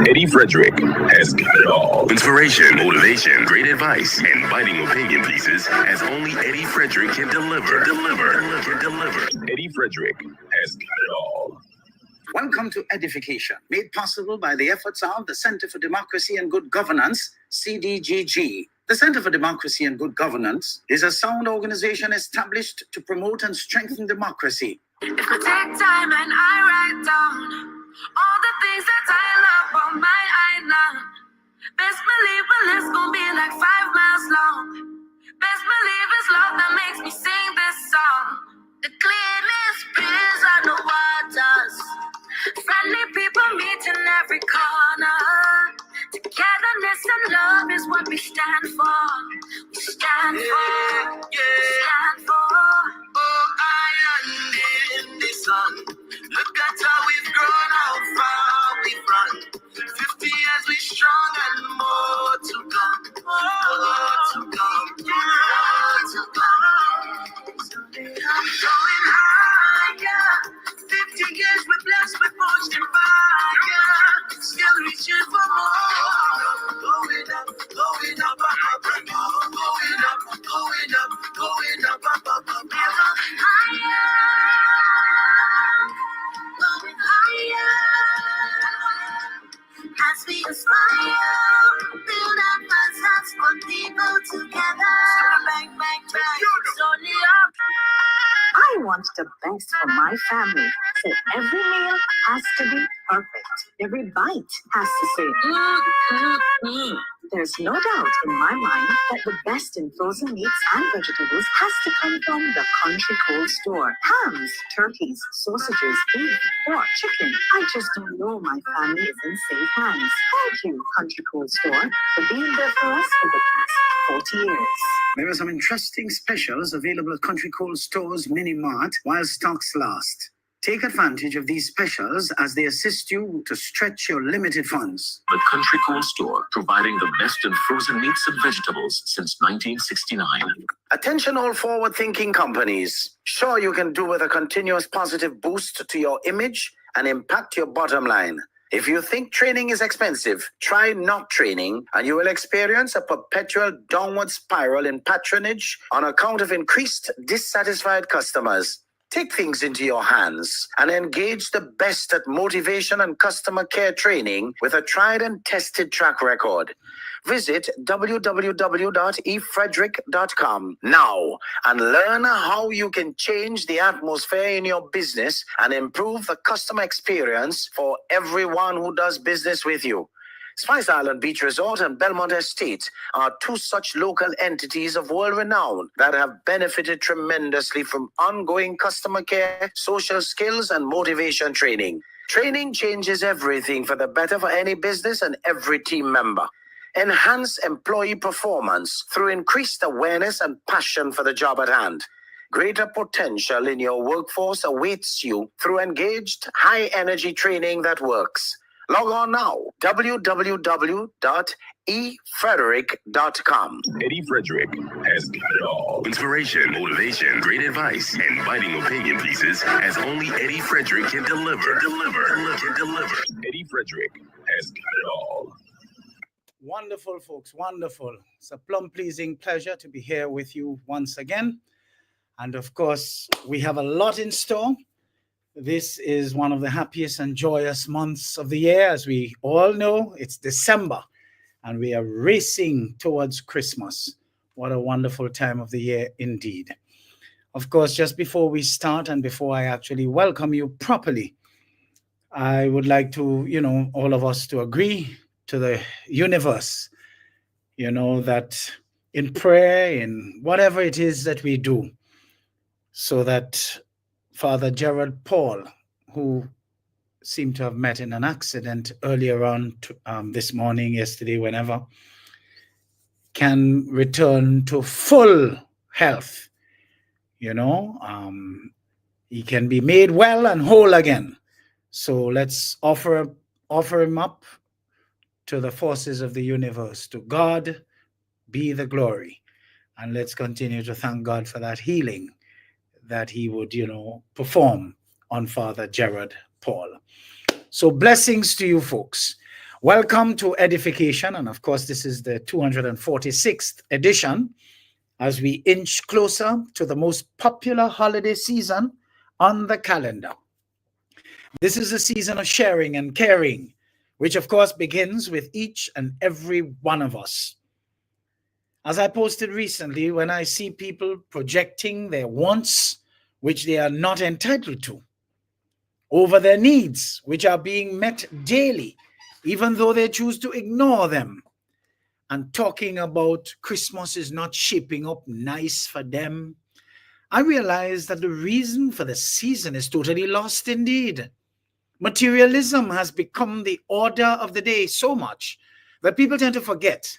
Eddie Frederick has got it all. Inspiration, motivation, great advice, and biting opinion pieces as only Eddie Frederick can deliver. Eddie Frederick has got it all. Welcome to EDDIE-FICATION, made possible by the efforts of the Center for Democracy and Good Governance, CDGG. The Center for Democracy and Good Governance is a sound organization established to promote and strengthen democracy. If I take time and I write down all the things that I love on my island, best believe the list gon' be like 5 miles long. Best believe it's love that makes me sing this song. The cleanest breeze on the waters, friendly people meet in every corner. Togetherness and love is what we stand for. We stand for. We stand for. Oh, island in the sun. Look at how we've grown, how far we've run. 50 years we strong and more to come. More to come. More to come. I'm going higher. 50 years we're blessed with forged in fire. Still reaching for more. Going up, going up, up, up, going up, going up, going up, up, up, up, Higher, going higher. As we aspire, build up ourselves, put people together. Bang, bang, bang. It's only up. I want the best for my family, so every meal has to be perfect. Every bite has to say, There's no doubt in my mind that the best in frozen meats and vegetables has to come from the Country Cold Store. Hams, turkeys, sausages, beef, pork, chicken. I just don't know my family is in safe hands. Thank you, Country Cold Store, for being there for us for the past 40 years. There are some interesting specials available at Country Cold Store's Mini Mart while stocks last. Take advantage of these specials as they assist you to stretch your limited funds. The Country Cool Store, providing the best in frozen meats and vegetables since 1969. Attention all forward-thinking companies. Sure, you can do with a continuous positive boost to your image and impact your bottom line. If you think training is expensive, try not training and you will experience a perpetual downward spiral in patronage on account of increased dissatisfied customers. Take things into your hands and engage the best at motivation and customer care training with a tried and tested track record. Visit www.efrederick.com now and learn how you can change the atmosphere in your business and improve the customer experience for everyone who does business with you. Spice Island Beach Resort and Belmont Estate are two such local entities of world renown that have benefited tremendously from ongoing customer care, social skills, and motivation training. Training changes everything for the better for any business and every team member. Enhance employee performance through increased awareness and passion for the job at hand. Greater potential in your workforce awaits you through engaged, high-energy training that works. Log on now, www.efrederick.com. Eddie Frederick has got it all. Inspiration, motivation, great advice, and biting opinion pieces as only Eddie Frederick can deliver. Eddie Frederick has got it all. Wonderful, folks, wonderful. It's a plum-pleasing pleasure to be here with you once again. And of course, we have a lot in store. This is one of the happiest and joyous months of the year. As we all know, it's December, and we are racing towards Christmas. What a wonderful time of the year indeed. Of course, just before we start and before I actually welcome you properly, I would like to, all of us to agree to the universe, that in prayer, in whatever it is that we do, so that Father Gerald Paul, who seemed to have met in an accident earlier on this morning, yesterday, whenever, can return to full health. He can be made well and whole again. So let's offer him up to the forces of the universe. To God be the glory. And let's continue to thank God for that healing that he would, perform on Father Gerard Paul. So blessings to you folks. Welcome to Edification, and of course, this is the 246th edition as we inch closer to the most popular holiday season on the calendar. This is a season of sharing and caring, which of course begins with each and every one of us. As I posted recently, when I see people projecting their wants, which they are not entitled to, over their needs, which are being met daily, even though they choose to ignore them, and talking about Christmas is not shaping up nice for them, I realize that the reason for the season is totally lost indeed. Materialism has become the order of the day so much that people tend to forget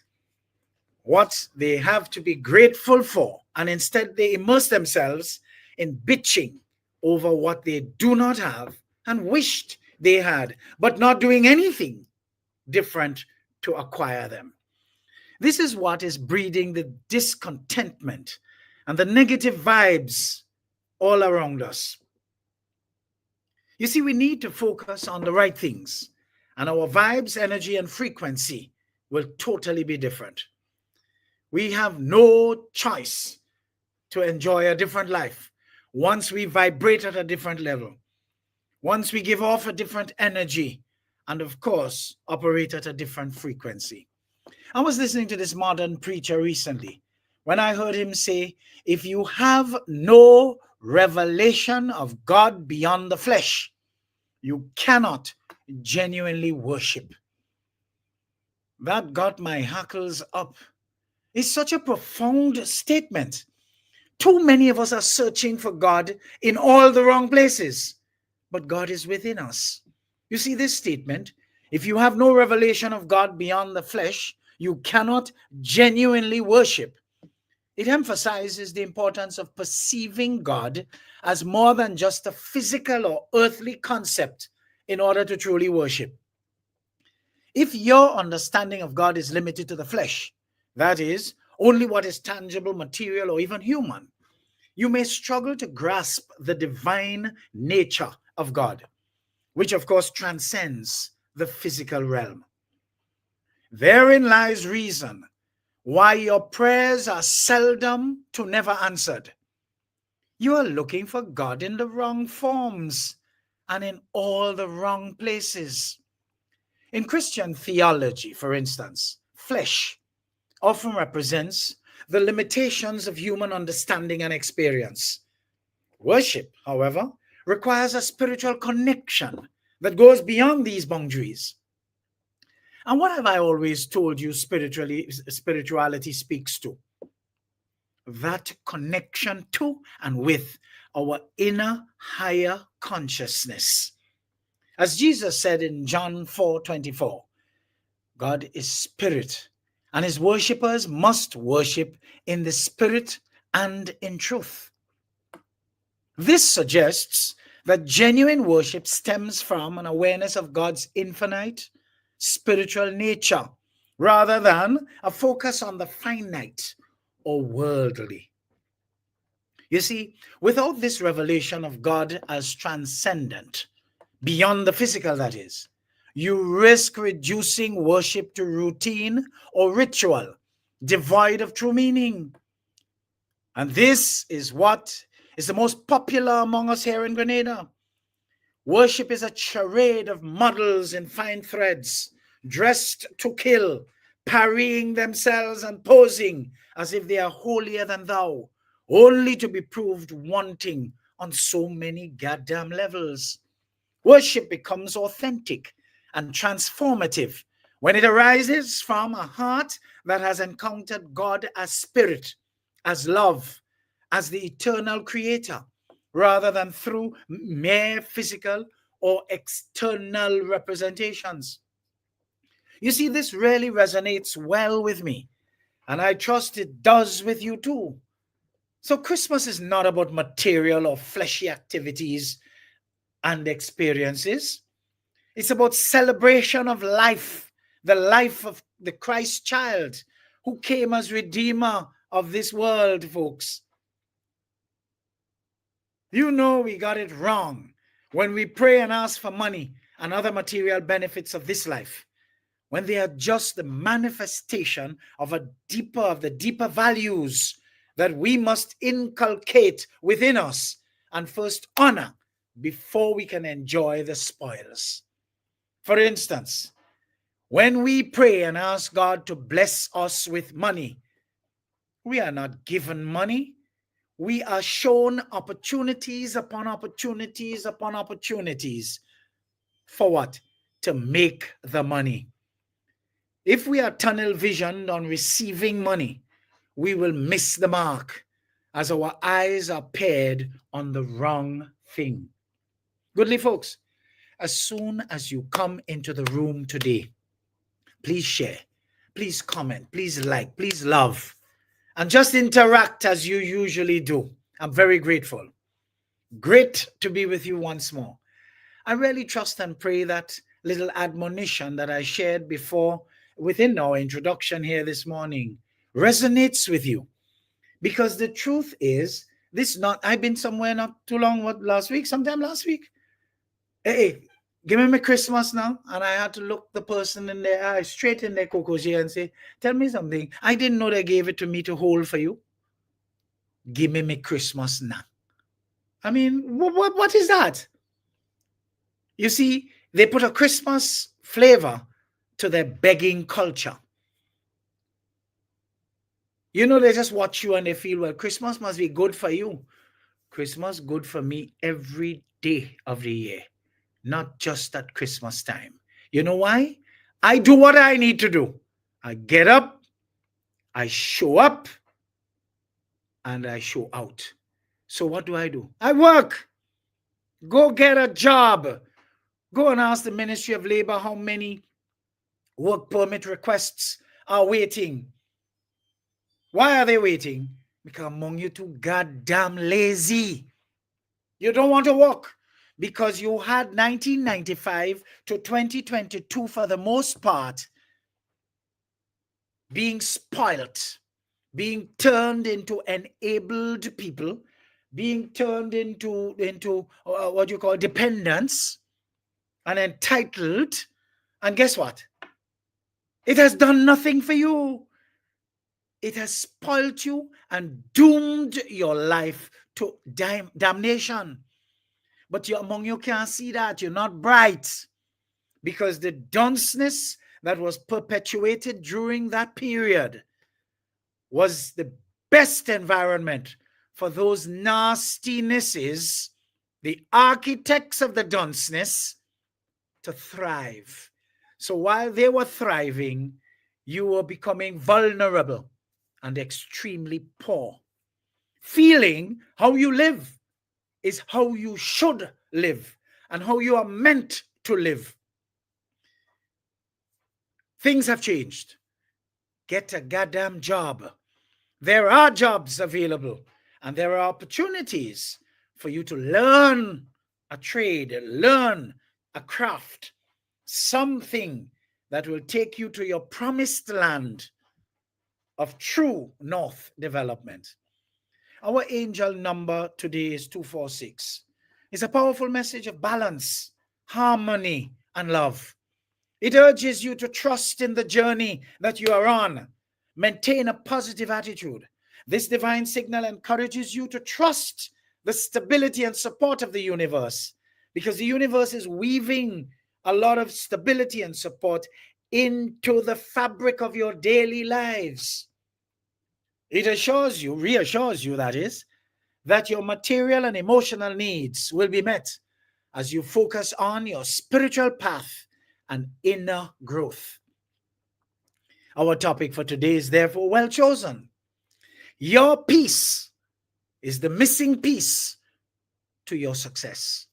what they have to be grateful for, and instead they immerse themselves in bitching over what they do not have and wished they had, but not doing anything different to acquire them. This is what is breeding the discontentment and the negative vibes all around us. You see, we need to focus on the right things, and our vibes, energy, and frequency will totally be different. We have no choice to enjoy a different life once we vibrate at a different level, once we give off a different energy, and of course, operate at a different frequency. I was listening to this modern preacher recently when I heard him say, if you have no revelation of God beyond the flesh, you cannot genuinely worship. That got my hackles up. It's such a profound statement. Too many of us are searching for God in all the wrong places, but God is within us. You see this statement, if you have no revelation of God beyond the flesh, you cannot genuinely worship. It emphasizes the importance of perceiving God as more than just a physical or earthly concept in order to truly worship. If your understanding of God is limited to the flesh, that is, only what is tangible, material, or even human, you may struggle to grasp the divine nature of God, which of course transcends the physical realm. Therein lies reason why your prayers are seldom to never answered. You are looking for God in the wrong forms and in all the wrong places. In Christian theology, for instance, flesh often represents the limitations of human understanding and experience. Worship, however, requires a spiritual connection that goes beyond these boundaries. And what have I always told you spirituality speaks to? That connection to and with our inner higher consciousness. As Jesus said in John 4:24, God is spirit, and his worshippers must worship in the spirit and in truth. This suggests that genuine worship stems from an awareness of God's infinite spiritual nature, rather than a focus on the finite or worldly. You see, without this revelation of God as transcendent, beyond the physical that is, you risk reducing worship to routine or ritual, devoid of true meaning. And this is what is the most popular among us here in Grenada. Worship is a charade of models in fine threads, dressed to kill, parrying themselves and posing as if they are holier than thou, only to be proved wanting on so many goddamn levels. Worship becomes authentic and transformative when it arises from a heart that has encountered God as spirit, as love, as the eternal creator, rather than through mere physical or external representations. You see, this really resonates well with me, and I trust it does with you too. So Christmas is not about material or fleshy activities and experiences. It's about celebration of life, the life of the Christ child who came as Redeemer of this world, folks. You know we got it wrong when we pray and ask for money and other material benefits of this life, when they are just the manifestation of the deeper values that we must inculcate within us and first honor before we can enjoy the spoils. For instance, when we pray and ask God to bless us with money, we are not given money. We are shown opportunities upon opportunities upon opportunities. For what? To make the money. If we are tunnel visioned on receiving money, we will miss the mark as our eyes are paired on the wrong thing. Goodly folks, as soon as you come into the room today, please share, please comment, please like, please love, and just interact as you usually do. I'm very grateful. Great to be with you once more. I really trust and pray that little admonition that I shared before within our introduction here this morning resonates with you. Because the truth is, I've been somewhere not too long, sometime last week. Hey, give me my Christmas now. And I had to look the person in their eye, straight in their cocoa and say, tell me something. I didn't know they gave it to me to hold for you. Give me my Christmas now. I mean, what is that? You see, they put a Christmas flavor to their begging culture. You know, they just watch you and they feel, well, Christmas must be good for you. Christmas good for me every day of the year, not just at Christmas time. You know why? I do what I need to do. I get up, I show up, and I show out. So what do? I work. Go get a job. Go and ask the Ministry of Labor how many work permit requests are waiting. Why are they waiting? Because among you too goddamn lazy. You don't want to work because you had 1995 to 2022 for the most part being spoilt, being turned into enabled people, being turned into what you call dependents and entitled. And guess what? It has done nothing for you. It has spoiled you and doomed your life to damnation. But among you can't see that. You're not bright. Because the dunceness that was perpetuated during that period was the best environment for those nastinesses, the architects of the dunceness, to thrive. So while they were thriving, you were becoming vulnerable and extremely poor. Feeling how you live is how you should live and how you are meant to live. Things have changed. Get a goddamn job. There are jobs available and there are opportunities for you to learn a trade, learn a craft, something that will take you to your promised land of true North development. Our angel number today is 246. It's a powerful message of balance, harmony, and love. It urges you to trust in the journey that you are on. Maintain a positive attitude. This divine signal encourages you to trust the stability and support of the universe, because the universe is weaving a lot of stability and support into the fabric of your daily lives. It reassures you, that is, that your material and emotional needs will be met as you focus on your spiritual path and inner growth. Our topic for today is therefore well chosen. Your peace is the missing piece to your success.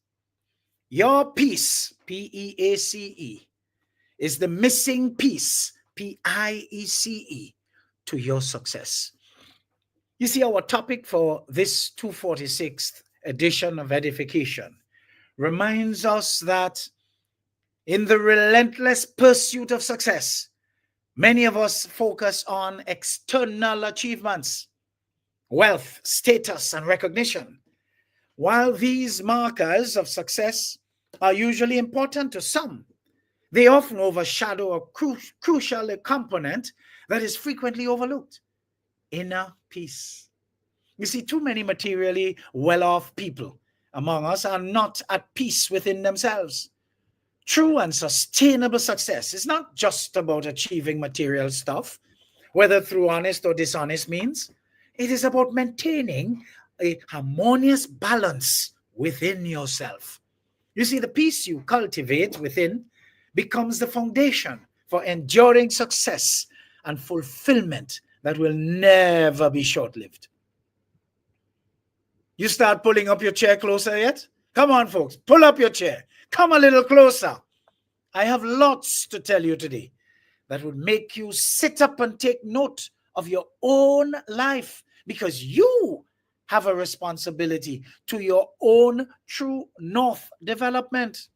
Your peace, P-E-A-C-E, is the missing piece, P-I-E-C-E, to your success. You see, our topic for this 246th edition of Edification reminds us that in the relentless pursuit of success, many of us focus on external achievements, wealth, status, and recognition. While these markers of success are usually important to some, They often overshadow a crucial component that is frequently overlooked: inner peace. You see, too many materially well-off people among us are not at peace within themselves. True and sustainable success is not just about achieving material stuff, whether through honest or dishonest means. It is about maintaining a harmonious balance within yourself. You see, the peace you cultivate within becomes the foundation for enduring success and fulfillment that will never be short-lived. You start pulling up your chair closer yet? Come on, folks, pull up your chair. Come a little closer. I have lots to tell you today that would make you sit up and take note of your own life, because you have a responsibility to your own true north development.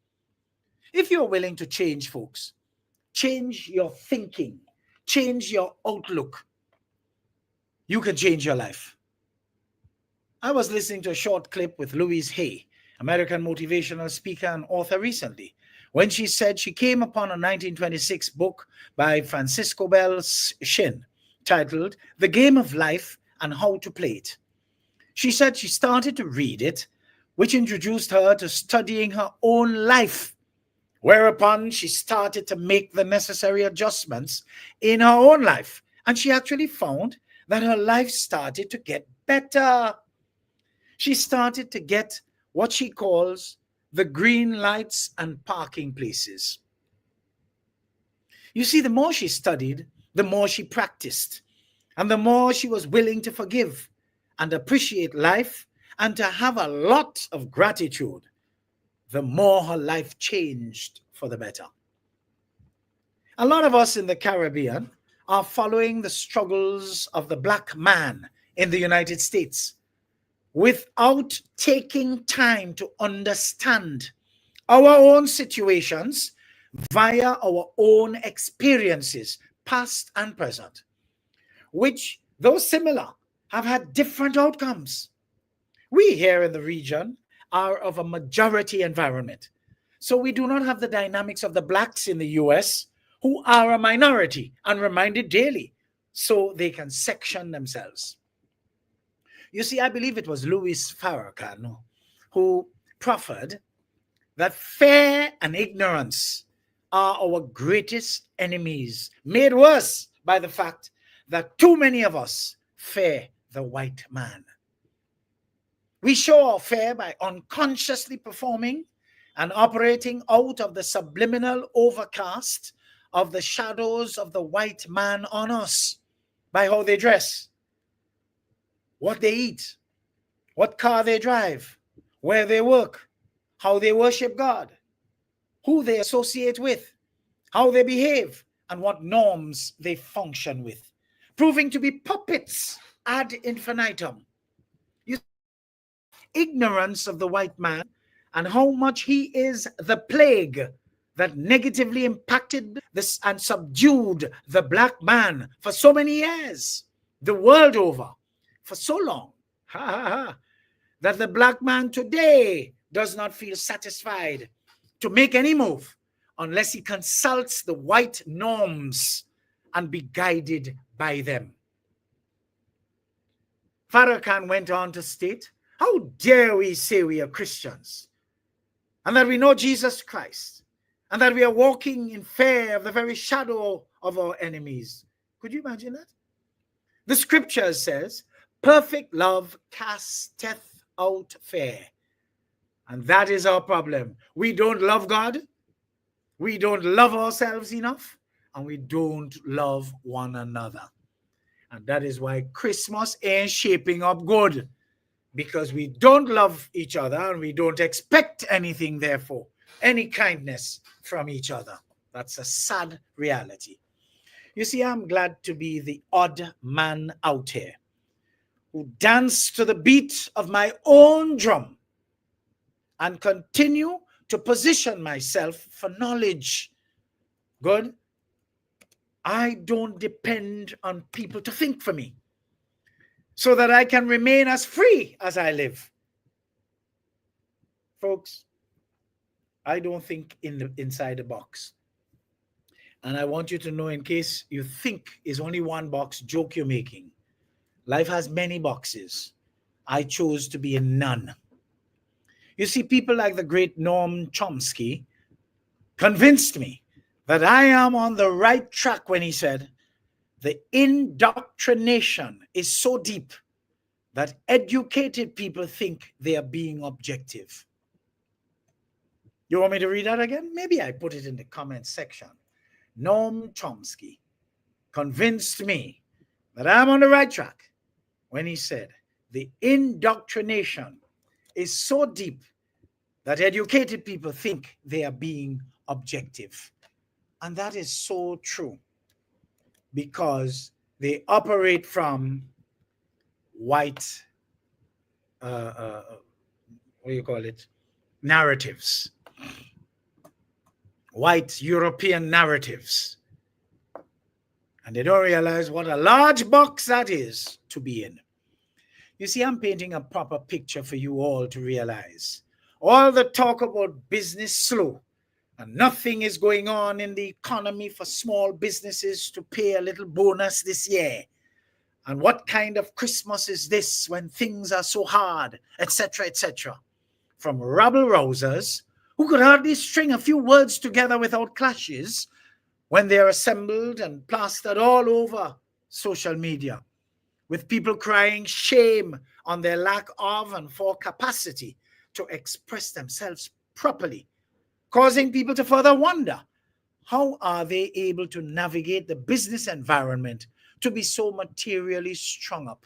If you're willing to change, folks, change your thinking, change your outlook, you can change your life. I was listening to a short clip with Louise Hay, American motivational speaker and author, recently, when she said she came upon a 1926 book by Francisco Bell Shin titled The Game of Life and How to Play It. She said she started to read it, which introduced her to studying her own life, whereupon she started to make the necessary adjustments in her own life. And she actually found that her life started to get better. She started to get what she calls the green lights and parking places. You see, the more she studied, the more she practiced, and the more she was willing to forgive and appreciate life and to have a lot of gratitude, the more her life changed for the better. A lot of us in the Caribbean are following the struggles of the Black man in the United States without taking time to understand our own situations via our own experiences, past and present, which, though similar, have had different outcomes. We here in the region are of a majority environment, so we do not have the dynamics of the blacks in the US, who are a minority and reminded daily so they can section themselves. You see, I believe it was Louis Farrakhan who proffered that fear and ignorance are our greatest enemies, made worse by the fact that too many of us fear the white man. We show our fear by unconsciously performing and operating out of the subliminal overcast of the shadows of the white man on us, by how they dress, what they eat, what car they drive, where they work, how they worship God, who they associate with, how they behave, and what norms they function with, proving to be puppets ad infinitum. Ignorance of the white man and how much he is the plague that negatively impacted this and subdued the black man for so many years, the world over, for so long, that the black man today does not feel satisfied to make any move unless he consults the white norms and be guided by them. Farrakhan went on to state, how dare we say we are Christians and that we know Jesus Christ and that we are walking in fear of the very shadow of our enemies. Could you imagine that? The scripture says, perfect love casteth out fear. And that is our problem. We don't love God. We don't love ourselves enough. And we don't love one another. And that is why Christmas ain't shaping up good. Because we don't love each other and we don't expect anything, therefore, any kindness from each other. That's a sad reality. You see, I'm glad to be the odd man out here who dance to the beat of my own drum and continue to position myself for knowledge. Good? I don't depend on people to think for me, so that I can remain as free as I live. Folks, I don't think inside the box. And I want you to know, in case you think it's only one box joke you're making, life has many boxes. I chose to be in none. You see, people like the great Noam Chomsky convinced me that I am on the right track when he said, the indoctrination is so deep that educated people think they are being objective. You want me to read that again? Maybe I put it in the comment section. Noam Chomsky convinced me that I'm on the right track when he said, the indoctrination is so deep that educated people think they are being objective. And that is so true, because they operate from white, what do you call it, narratives, white European narratives. And they don't realize what a large box that is to be in. You see, I'm painting a proper picture for you all to realize. All the talk about business slow and nothing is going on in the economy for small businesses to pay a little bonus this year. And what kind of Christmas is this when things are so hard, etc., etc. From rabble-rousers who could hardly string a few words together without clashes when they are assembled and plastered all over social media, with people crying shame on their lack of and for capacity to express themselves properly, causing people to further wonder, how are they able to navigate the business environment to be so materially strung up?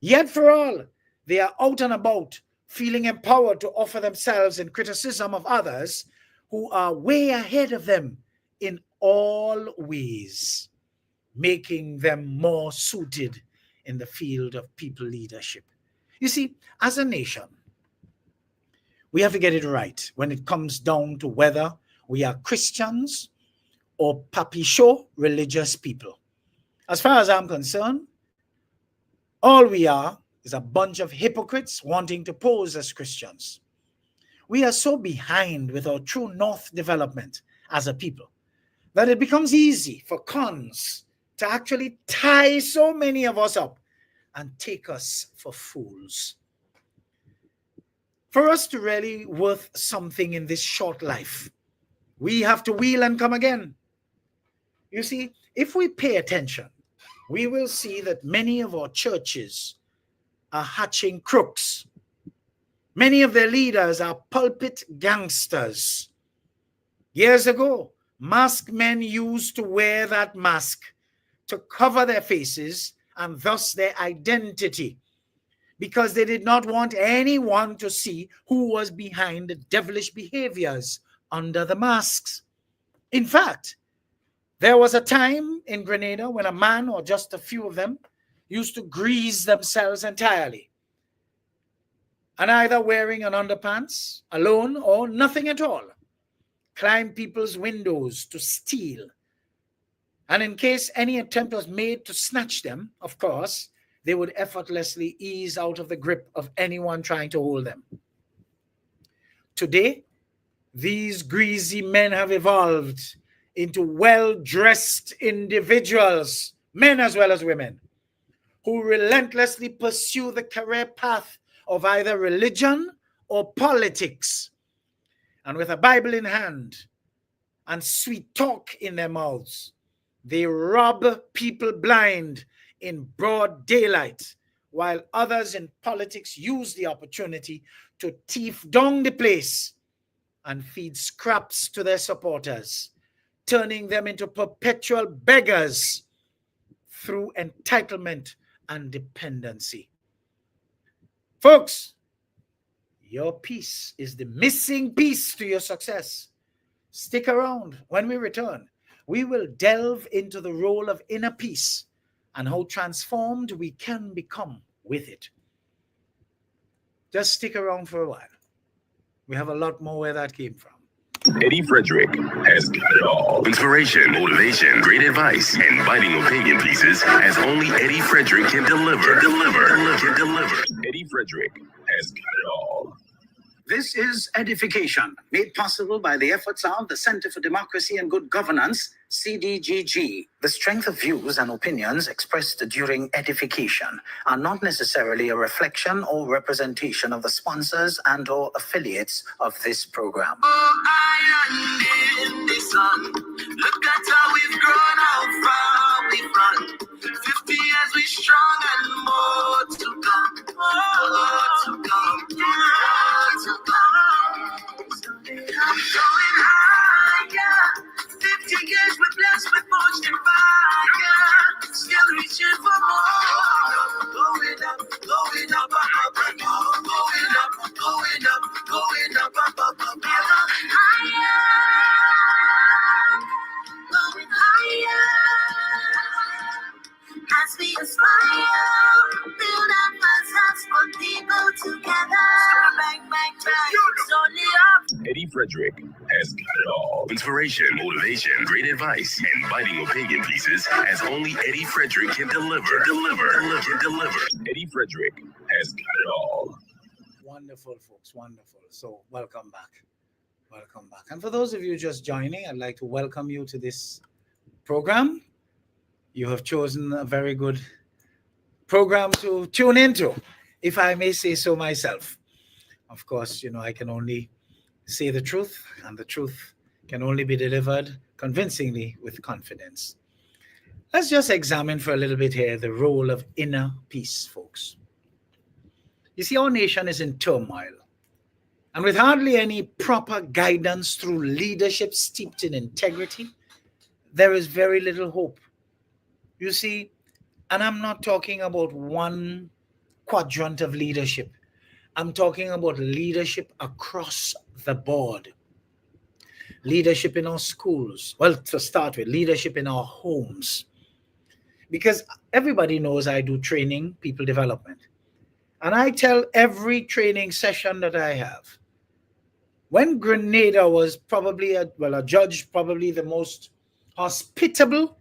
Yet for all, they are out and about, feeling empowered to offer themselves in criticism of others who are way ahead of them in all ways, making them more suited in the field of people leadership. You see, as a nation, we have to get it right when it comes down to whether we are Christians or papicho religious people. As far as I'm concerned, all we are is a bunch of hypocrites wanting to pose as Christians. We are so behind with our true north development as a people that it becomes easy for cons to actually tie so many of us up and take us for fools. For us to really worth something in this short life, we have to wheel and come again. You see, if we pay attention, we will see that many of our churches are hatching crooks. Many of their leaders are pulpit gangsters. Years ago, masked men used to wear that mask to cover their faces and thus their identity, because they did not want anyone to see who was behind the devilish behaviors under the masks. In fact, there was a time in Grenada when a man, or just a few of them, used to grease themselves entirely, and either wearing an underpants alone or nothing at all, climb people's windows to steal. And in case any attempt was made to snatch them, of course, they would effortlessly ease out of the grip of anyone trying to hold them. Today, these greasy men have evolved into well-dressed individuals, men as well as women, who relentlessly pursue the career path of either religion or politics. And with a Bible in hand and sweet talk in their mouths, they rob people blind in broad daylight, while others in politics use the opportunity to thief down the place and feed scraps to their supporters, turning them into perpetual beggars through entitlement and dependency. Folks, your peace is the missing piece to your success. Stick around. When we return, we will delve into the role of inner peace and how transformed we can become with it. Just stick around for a while. We have a lot more where that came from. Eddie Frederick has got it all. Inspiration, motivation, great advice, and biting opinion pieces as only Eddie Frederick can deliver. Eddie Frederick has got it all. This is Edification, made possible by the efforts of the Center for Democracy and Good Governance, CDGG. The strength of views and opinions expressed during edification are not necessarily a reflection or representation of the sponsors and/or affiliates of this program. Oh, iron in the sun. Look at how we've grown, how far we've run. 50 years we strong and more to come. More to come. More to come. Going higher. 50 years we're blessed with fortune and fire. Still reaching for more. Going up, going up, up, up, and more. Going up, going up, going up, up, up, up, up. Higher. Going higher. As we aspire, build up ourselves, put people together. Bang, bang, bang. It's only up. Eddie Frederick has got it all. Inspiration, motivation, great advice, and biting opinion pieces as only Eddie Frederick can deliver. Deliver. Eddie Frederick has got it all. Wonderful, folks. Wonderful. So welcome back. Welcome back. And for those of you just joining, I'd like to welcome you to this program. You have chosen a very good program to tune into, if I may say so myself. Of course, you know, I can only say the truth, and the truth can only be delivered convincingly with confidence. Let's just examine for a little bit here the role of inner peace, folks. You see, our nation is in turmoil, and with hardly any proper guidance through leadership steeped in integrity, there is very little hope. You see, and I'm not talking about one quadrant of leadership. I'm talking about leadership across the board. Leadership in our schools. Well, to start with, leadership in our homes. Because everybody knows I do training, people development. And I tell every training session that I have, when Grenada was probably, adjudged probably the most hospitable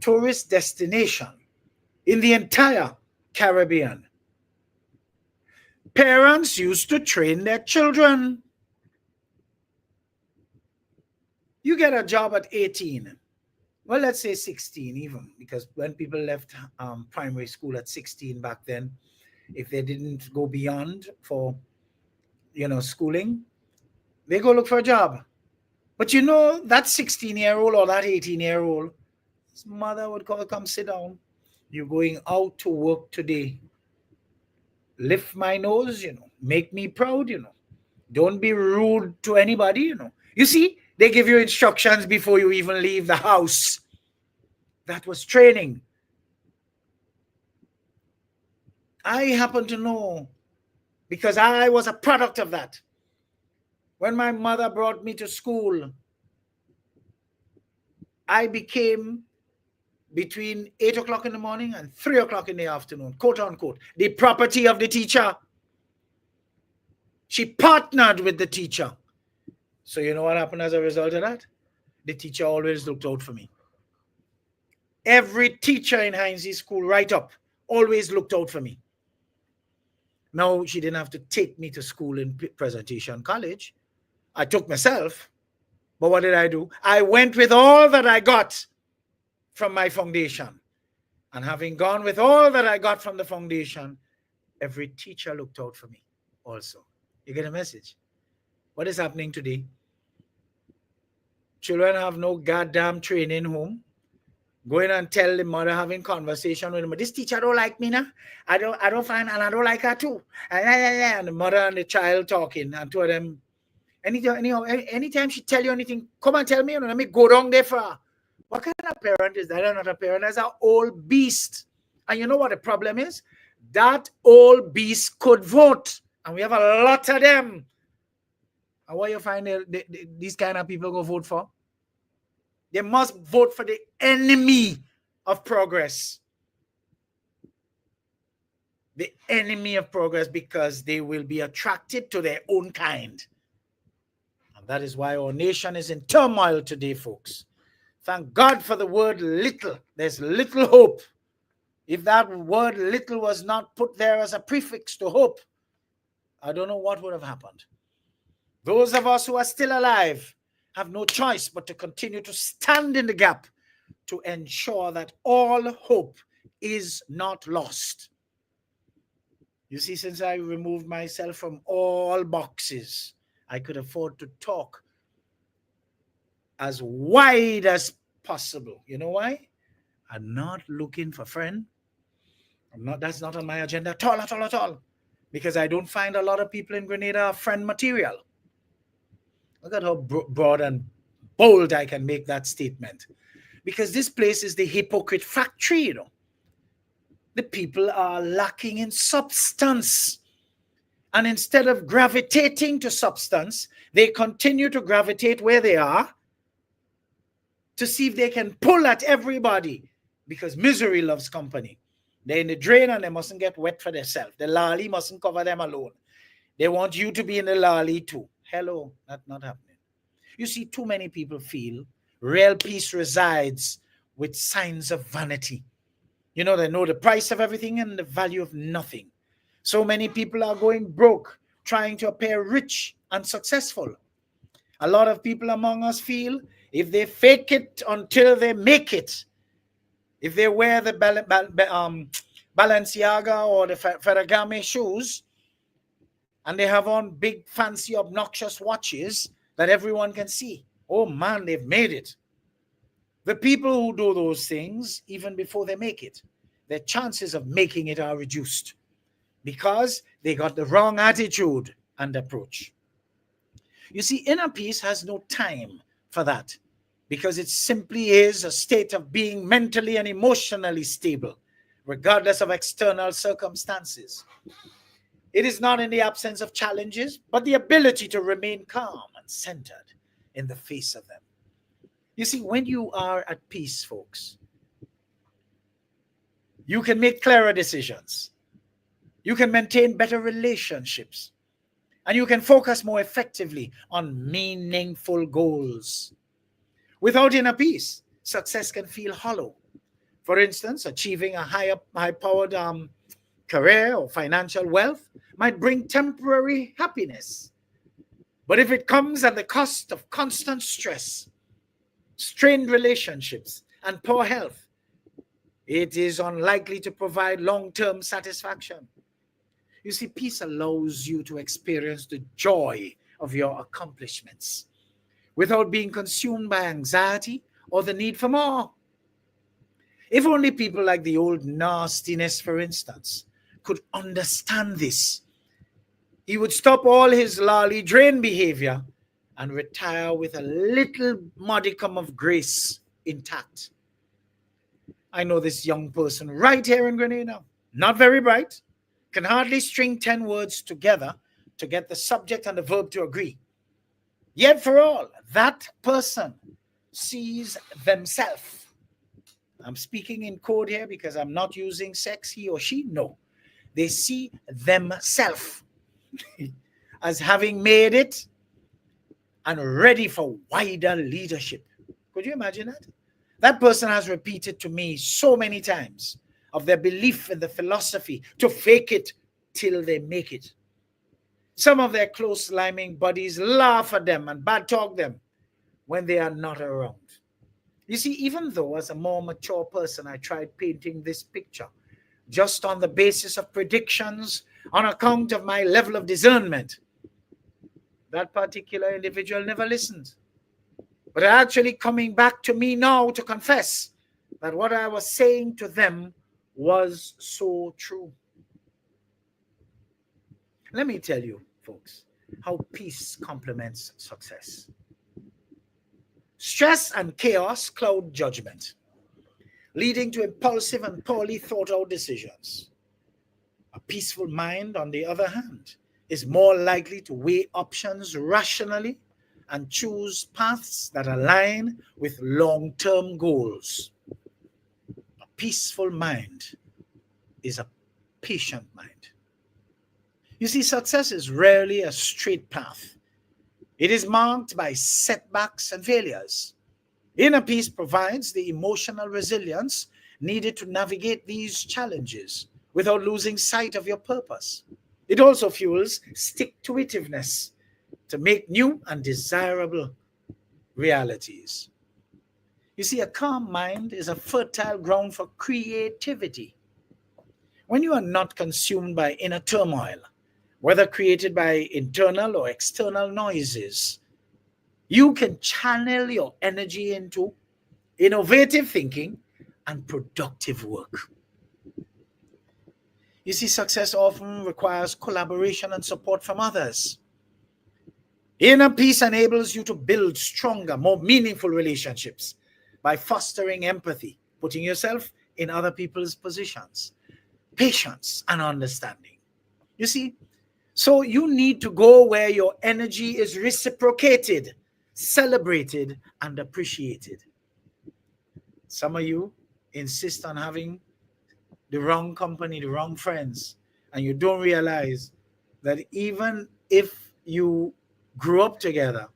tourist destination in the entire Caribbean, parents used to train their children. You get a job at 18. Well, let's say 16 even, because when people left primary school at 16 back then, if they didn't go beyond for, schooling, they go look for a job. But you know, that 16-year-old or that 18-year-old, his mother would come sit down. You're going out to work today. Lift my nose, make me proud, Don't be rude to anybody, You see, they give you instructions before you even leave the house. That was training. I happen to know because I was a product of that. When my mother brought me to school, I became, between 8 o'clock in the morning and 3 o'clock in the afternoon, quote unquote, the property of the teacher. She partnered with the teacher. So you know what happened as a result of that? The teacher always looked out for me. Every teacher in Heinzie School, right up, always looked out for me. Now, she didn't have to take me to school in Presentation College. I took myself. But what did I do? I went with all that I got from my foundation. And having gone with all that I got from the foundation, every teacher looked out for me also. You get a message? What is happening today? Children have no goddamn training home. Go in and tell the mother having conversation with him. This teacher don't like me now. I don't find, and I don't like her too. And the mother and the child talking, and two of them. Anytime she tell you anything, come and tell me. Let me go down there for her. What kind of parent is that? Not a parent. That's an old beast. And you know what the problem is? That old beast could vote, and we have a lot of them. And what you find these kind of people go vote for? They must vote for the enemy of progress. The enemy of progress, because they will be attracted to their own kind. And that is why our nation is in turmoil today, folks. Thank God for the word little. There's little hope. If that word little was not put there as a prefix to hope, I don't know what would have happened. Those of us who are still alive have no choice but to continue to stand in the gap to ensure that all hope is not lost. You see, since I removed myself from all boxes, I could afford to talk as wide as possible. You know why? I'm not looking for friend. That's not on my agenda at all. Because I don't find a lot of people in Grenada are friend material. Look at how broad and bold I can make that statement. Because this place is the hypocrite factory, you know. The people are lacking in substance. And instead of gravitating to substance, they continue to gravitate where they are to see if they can pull at everybody, because misery loves company. They're in the drain and they mustn't get wet for themselves. The lolly mustn't cover them alone. They want you to be in the lolly too. Hello, that's not happening. You see, too many people feel real peace resides with signs of vanity. You know, they know the price of everything and the value of nothing. So many people are going broke, trying to appear rich and successful. A lot of people among us feel if they fake it until they make it, if they wear the Balenciaga or the Ferragamo shoes, and they have on big, fancy, obnoxious watches that everyone can see, oh man, they've made it. The people who do those things, even before they make it, their chances of making it are reduced because they got the wrong attitude and approach. You see, inner peace has no time for that because it simply is a state of being mentally and emotionally stable, regardless of external circumstances. It is not in the absence of challenges, but the ability to remain calm and centered in the face of them. You see, when you are at peace, folks, you can make clearer decisions. You can maintain better relationships. And you can focus more effectively on meaningful goals. Without inner peace, success can feel hollow. For instance, achieving a high-powered career or financial wealth might bring temporary happiness. But if it comes at the cost of constant stress, strained relationships, and poor health, it is unlikely to provide long-term satisfaction. You see, peace allows you to experience the joy of your accomplishments without being consumed by anxiety or the need for more. If only people like the old nastiness, for instance, could understand this, he would stop all his lolly drain behavior and retire with a little modicum of grace intact. I know this young person right here in Grenada, not very bright, can hardly string 10 words together to get the subject and the verb to agree. Yet for all, that person sees themselves. I'm speaking in code here because I'm not using sex, he or she. No, they see themselves as having made it and ready for wider leadership. Could you imagine that? That person has repeated to me so many times of their belief in the philosophy to fake it till they make it. Some of their close liming buddies laugh at them and bad talk them when they are not around. You see, even though as a more mature person, I tried painting this picture just on the basis of predictions on account of my level of discernment, that particular individual never listened. But actually coming back to me now to confess that what I was saying to them was so true. Let me tell you, folks, how peace complements success. Stress and chaos cloud judgment, leading to impulsive and poorly thought out decisions. A peaceful mind, on the other hand, is more likely to weigh options rationally and choose paths that align with long-term goals. A peaceful mind is a patient mind. You see, success is rarely a straight path. It is marked by setbacks and failures. Inner peace provides the emotional resilience needed to navigate these challenges without losing sight of your purpose. It also fuels stick-to-itiveness to make new and desirable realities. You see, a calm mind is a fertile ground for creativity. When you are not consumed by inner turmoil, whether created by internal or external noises, you can channel your energy into innovative thinking and productive work. You see, success often requires collaboration and support from others. Inner peace enables you to build stronger, more meaningful relationships by fostering empathy, putting yourself in other people's positions, patience and understanding. You see, so you need to go where your energy is reciprocated, celebrated, and appreciated. Some of you insist on having the wrong company, the wrong friends, and you don't realize that even if you grew up together,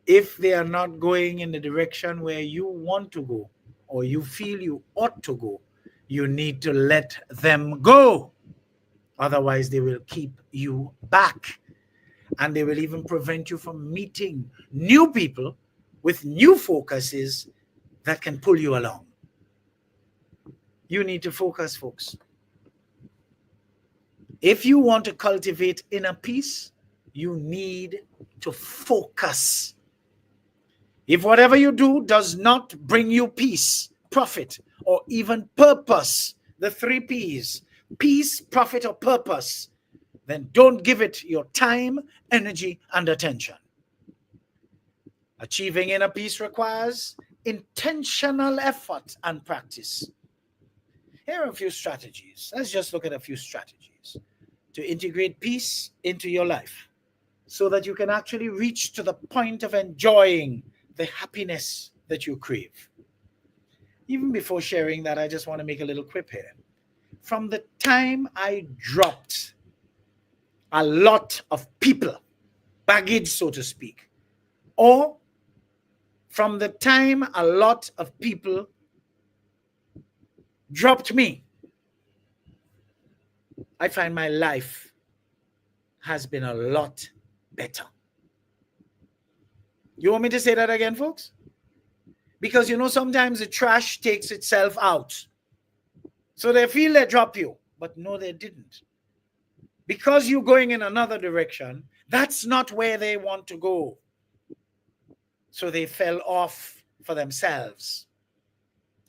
if they are not going in the direction where you want to go or you feel you ought to go, you need to let them go. Otherwise, they will keep you back, and they will even prevent you from meeting new people with new focuses that can pull you along. You need to focus, folks. If you want to cultivate inner peace, you need to focus. If whatever you do does not bring you peace, profit, or even purpose, the 3 P's, peace, profit, or purpose, then don't give it your time, energy, and attention. Achieving inner peace requires intentional effort and practice. Here are a few strategies. Let's just look at a few strategies to integrate peace into your life so that you can actually reach to the point of enjoying the happiness that you crave. Even before sharing that, I just want to make a little quip here. From the time I dropped a lot of people, baggage, so to speak, or from the time a lot of people dropped me, I find my life has been a lot better. You want me to say that again, folks? Because, you know, sometimes the trash takes itself out. So they feel they drop you, but no, they didn't. Because you're going in another direction, that's not where they want to go. So they fell off for themselves.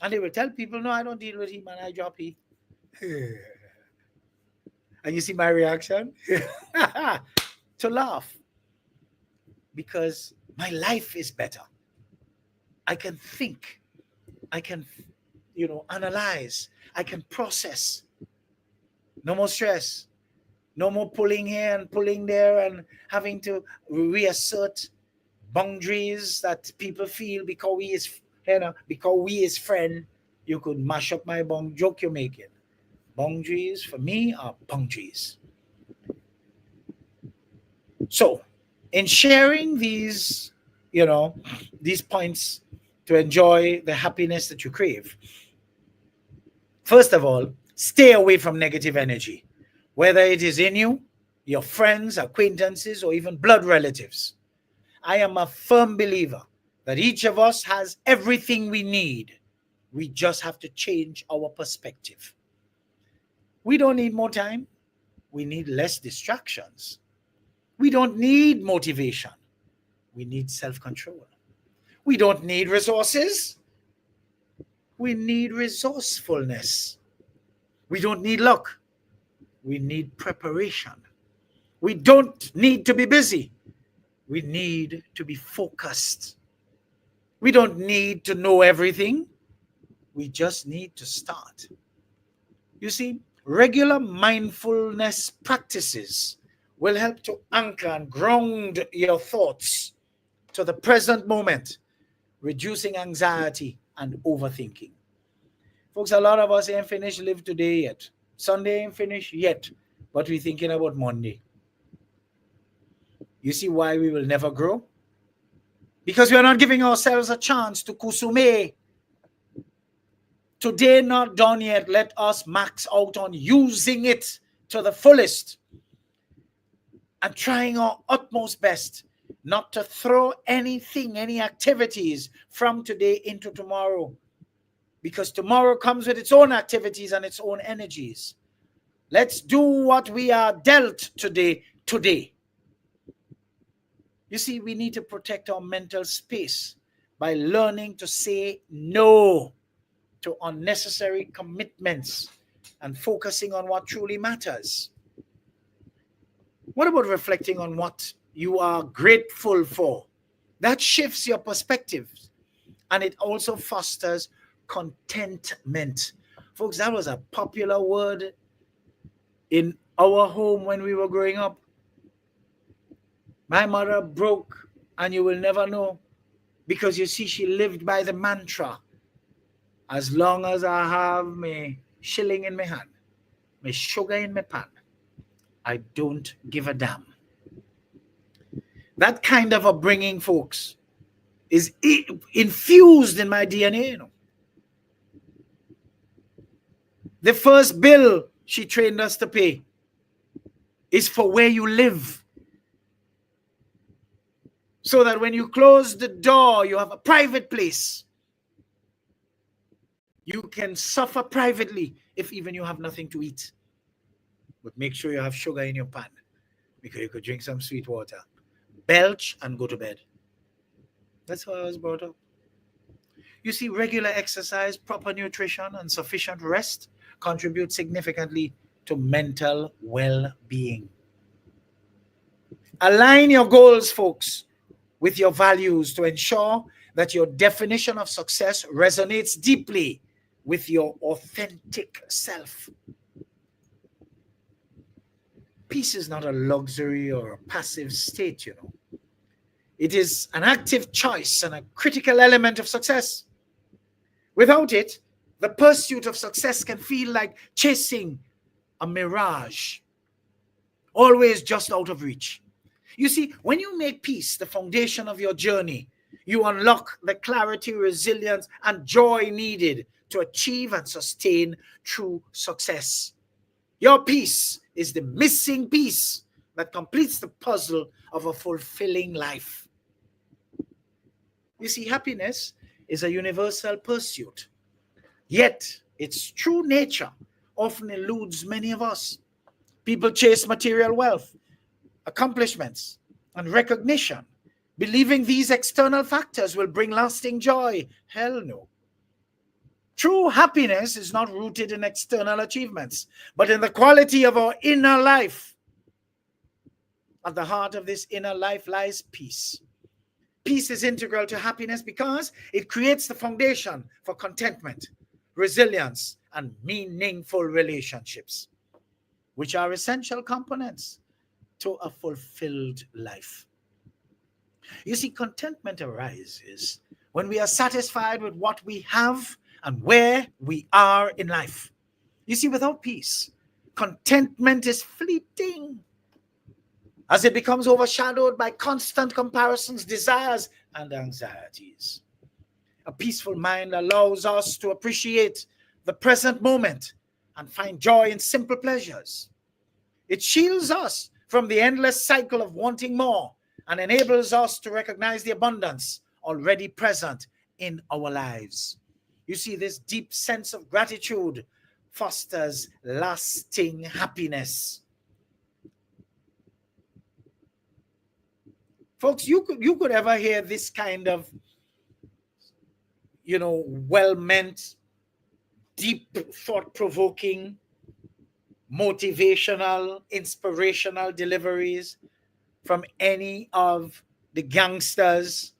And they will tell people, no, I don't deal with him and I drop him. And you see my reaction? To laugh. Because my life is better. I can think. I can, analyze. I can process. No more stress. No more pulling here and pulling there and having to reassert boundaries that people feel because we is friend, you could mash up my joke you're making. Boundaries for me are boundaries. So, in sharing these, these points to enjoy the happiness that you crave, first of all, stay away from negative energy, whether it is in you, your friends, acquaintances, or even blood relatives. I am a firm believer that each of us has everything we need. We just have to change our perspective. We don't need more time. We need less distractions. We don't need motivation. We need self-control. We don't need resources. We need resourcefulness. We don't need luck. We need preparation. We don't need to be busy. We need to be focused. We don't need to know everything. We just need to start. You see, regular mindfulness practices will help to anchor and ground your thoughts to the present moment, reducing anxiety and overthinking. Folks, a lot of us ain't finished live today yet. Sunday ain't finished yet, but we're thinking about Monday. You see why we will never grow? Because we are not giving ourselves a chance to kusume. Today not done yet. Let us max out on using it to the fullest and trying our utmost best not to throw anything, any activities from today into tomorrow, because tomorrow comes with its own activities and its own energies. Let's do what we are dealt today. You see, we need to protect our mental space by learning to say no to unnecessary commitments and focusing on what truly matters. What about reflecting on what you are grateful for? That shifts your perspective, and it also fosters contentment. Folks, that was a popular word in our home when we were growing up. My mother broke, and you will never know, because you see, she lived by the mantra, as long as I have my shilling in my hand, my sugar in my pan, I don't give a damn. That kind of upbringing, folks, is infused in my DNA. You know. The first bill she trained us to pay is for where you live, so that when you close the door, you have a private place. You can suffer privately if even you have nothing to eat. But make sure you have sugar in your pan, because you could drink some sweet water, belch, and go to bed. That's how I was brought up. You see, regular exercise, proper nutrition, and sufficient rest contribute significantly to mental well-being. Align your goals, folks, with your values to ensure that your definition of success resonates deeply with your authentic self. Peace is not a luxury or a passive state, you know. It is an active choice and a critical element of success. Without it, the pursuit of success can feel like chasing a mirage, always just out of reach. You see, when you make peace the foundation of your journey, you unlock the clarity, resilience, and joy needed to achieve and sustain true success. Your peace is the missing piece that completes the puzzle of a fulfilling life. You see, happiness is a universal pursuit, yet its true nature often eludes many of us. People chase material wealth, accomplishments, and recognition, believing these external factors will bring lasting joy. Hell no. True happiness is not rooted in external achievements, but in the quality of our inner life. At the heart of this inner life lies peace. Peace is integral to happiness because it creates the foundation for contentment, resilience, and meaningful relationships, which are essential components to a fulfilled life. You see, contentment arises when we are satisfied with what we have and where we are in life. You see, without peace, contentment is fleeting, as it becomes overshadowed by constant comparisons, desires, and anxieties. A peaceful mind allows us to appreciate the present moment and find joy in simple pleasures. It shields us from the endless cycle of wanting more and enables us to recognize the abundance already present in our lives. You see, this deep sense of gratitude fosters lasting happiness. Folks, you could ever hear this kind of, well-meant, deep, thought-provoking, motivational, inspirational deliveries from any of the gangsters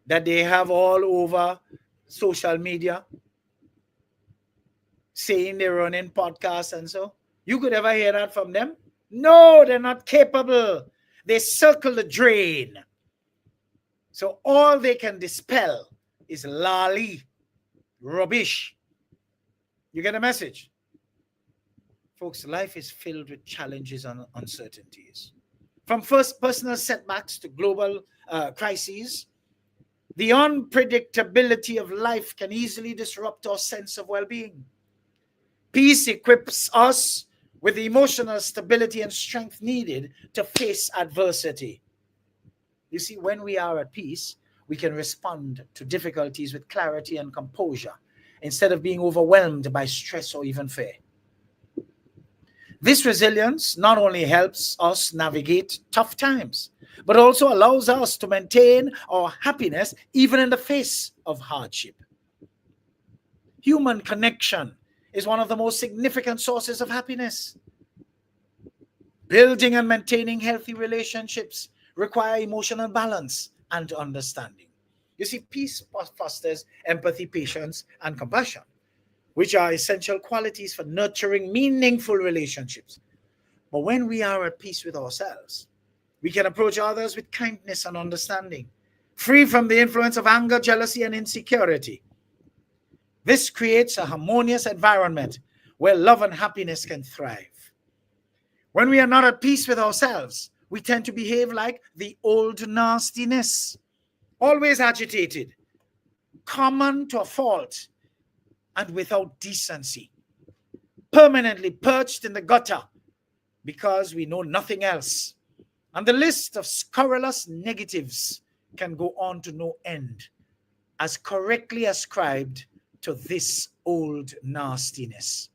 that they have all over social media, saying they're running podcasts and so. You could ever hear that from them? No, they're not capable. They circle the drain. So all they can dispel is lolly, rubbish. You get a message? Folks, life is filled with challenges and uncertainties. From first personal setbacks to global crises, the unpredictability of life can easily disrupt our sense of well-being. Peace equips us with the emotional stability and strength needed to face adversity. You see, when we are at peace, we can respond to difficulties with clarity and composure instead of being overwhelmed by stress or even fear. This resilience not only helps us navigate tough times, but also allows us to maintain our happiness even in the face of hardship. Human connection is one of the most significant sources of happiness. Building and maintaining healthy relationships require emotional balance and understanding. You see, peace fosters empathy, patience, and compassion, which are essential qualities for nurturing meaningful relationships. But when we are at peace with ourselves, we can approach others with kindness and understanding, free from the influence of anger, jealousy, and insecurity. This creates a harmonious environment where love and happiness can thrive. When we are not at peace with ourselves, we tend to behave like the old nastiness, always agitated, common to a fault, and without decency, permanently perched in the gutter because we know nothing else. And the list of scurrilous negatives can go on to no end, as correctly ascribed to this old nastiness.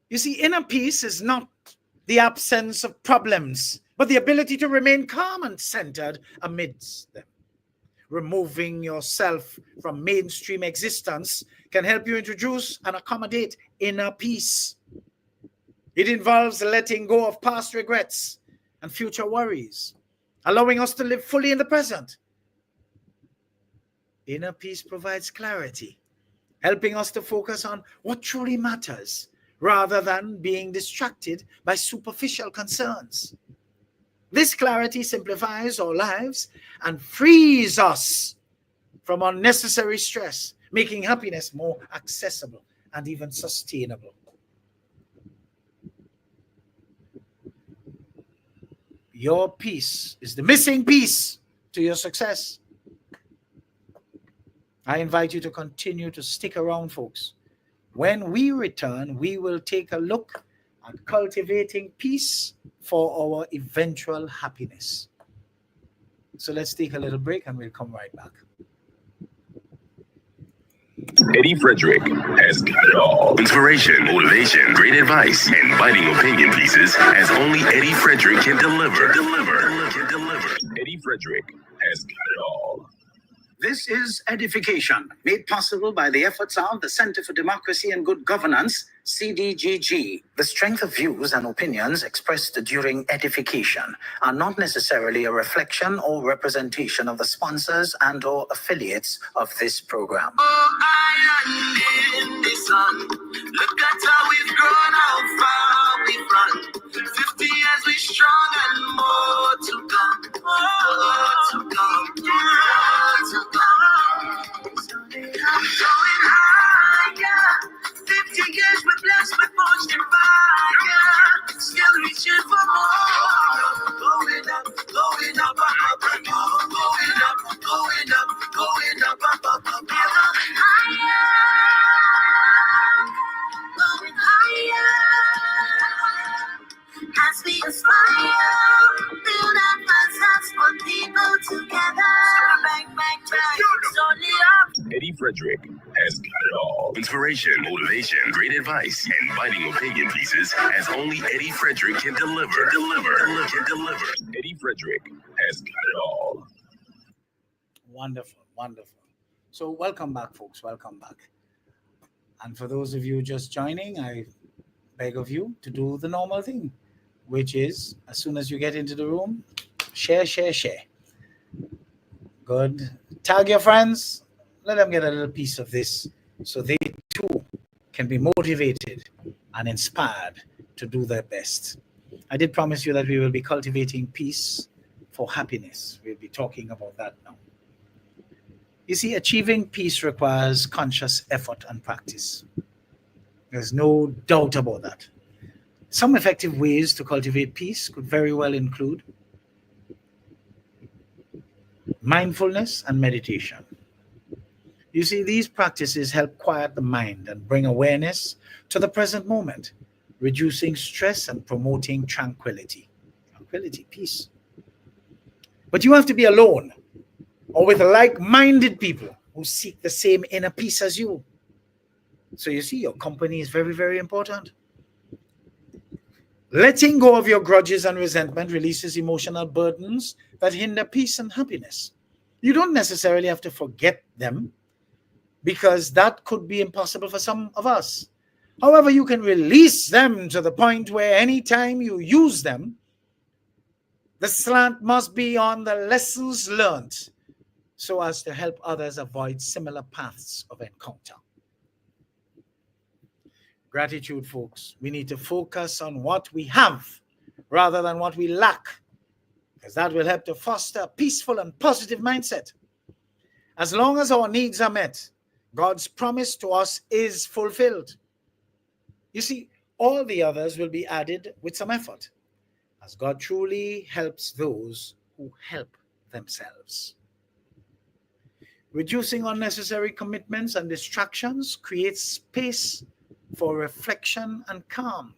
You see, inner peace is not the absence of problems, but the ability to remain calm and centered amidst them. Removing yourself from mainstream existence can help you introduce and accommodate inner peace. It involves letting go of past regrets and future worries, allowing us to live fully in the present. Inner peace provides clarity, helping us to focus on what truly matters rather than being distracted by superficial concerns. This clarity simplifies our lives and frees us from unnecessary stress, making happiness more accessible and even sustainable. Your peace is the missing piece to your success. I invite you to continue to stick around, folks. When we return, we will take a look at cultivating peace for our eventual happiness. So let's take a little break and we'll come right back. Eddie Frederick has got it all. Inspiration, motivation, great advice, and biting opinion pieces as only Eddie Frederick can deliver. Eddie Frederick has got it all. This is EDDIE-FICATION, made possible by the efforts of the Center for Democracy and Good Governance, CDGG. The strength of views and opinions expressed during edification are not necessarily a reflection or representation of the sponsors and or affiliates of this program. Oh, island in the sun. Look at how we've grown, how far we've run. 50 years we strong and more to come. More to come. More to come. Going higher. 50 years we're blessed with much fire. Still reaching for more. Going up, going up, up, up, going up, going up, going up, up, up, up. Going higher, going higher. As we aspire, build and process, put people together. Bang, bang, bang. It's only up. Eddie Frederick has got it all. Inspiration, motivation, great advice, and biting opinion pieces as only Eddie Frederick can deliver. Eddie Frederick has got it all. Wonderful, wonderful. So welcome back, folks. Welcome back. And for those of you just joining, I beg of you to do the normal thing, which is as soon as you get into the room, share. Good. Tag your friends. Let them get a little piece of this so they too can be motivated and inspired to do their best. I did promise you that we will be cultivating peace for happiness. We'll be talking about that now. You see, achieving peace requires conscious effort and practice. There's no doubt about that. Some effective ways to cultivate peace could very well include mindfulness and meditation. You see, these practices help quiet the mind and bring awareness to the present moment, reducing stress and promoting tranquility. Tranquility, peace. But you have to be alone or with like-minded people who seek the same inner peace as you. So you see, your company is very, very important. Letting go of your grudges and resentment releases emotional burdens that hinder peace and happiness. You don't necessarily have to forget them, because that could be impossible for some of us. However, you can release them to the point where anytime you use them, the slant must be on the lessons learned so as to help others avoid similar paths of encounter. Gratitude, folks. We need to focus on what we have rather than what we lack, because that will help to foster a peaceful and positive mindset. As long as our needs are met, God's promise to us is fulfilled. You see, all the others will be added with some effort, as God truly helps those who help themselves. Reducing unnecessary commitments and distractions creates space for reflection and calm.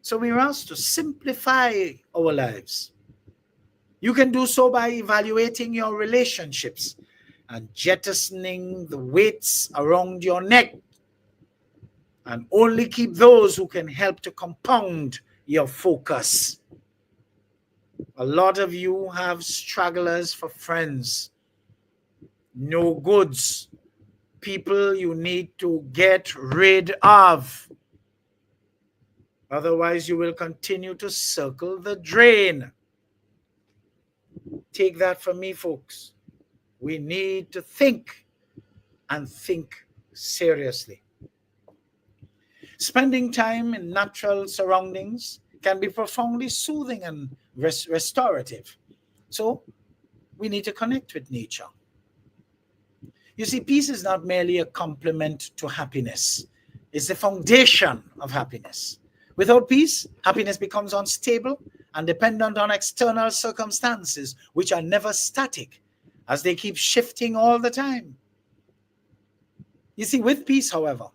So we're asked to simplify our lives. You can do so by evaluating your relationships and jettisoning the weights around your neck, and only keep those who can help to compound your focus. A lot of you have stragglers for friends, no goods, people you need to get rid of. Otherwise, you will continue to circle the drain. Take that from me, folks. We need to think, and think seriously. Spending time in natural surroundings can be profoundly soothing and restorative. So we need to connect with nature. You see, peace is not merely a complement to happiness. It's the foundation of happiness. Without peace, happiness becomes unstable and dependent on external circumstances, which are never static, as they keep shifting all the time. You see, with peace, however,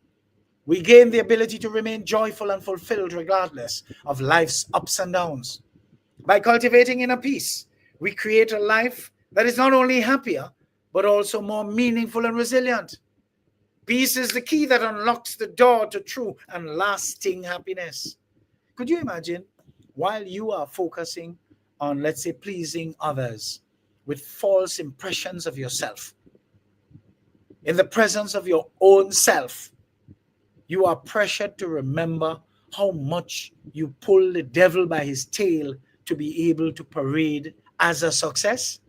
we gain the ability to remain joyful and fulfilled regardless of life's ups and downs. By cultivating inner peace, we create a life that is not only happier, but also more meaningful and resilient. Peace is the key that unlocks the door to true and lasting happiness. Could you imagine, while you are focusing on, let's say, pleasing others with false impressions of yourself, in the presence of your own self, you are pressured to remember how much you pull the devil by his tail to be able to parade as a success?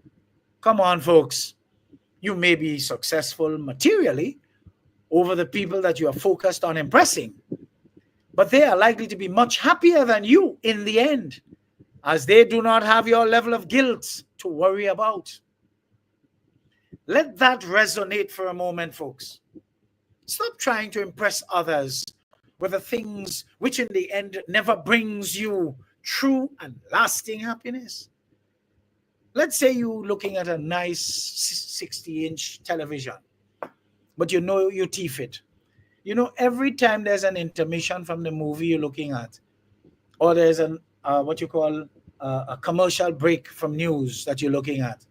Come on, folks. You may be successful materially over the people that you are focused on impressing, but they are likely to be much happier than you in the end, as they do not have your level of guilt to worry about. Let that resonate for a moment, folks. Stop trying to impress others with the things which in the end never brings you true and lasting happiness. Let's say you're looking at a nice 60-inch television, but you know you teeth it. You know, every time there's an intermission from the movie you're looking at, or there's an what you call a commercial break from news that you're looking at,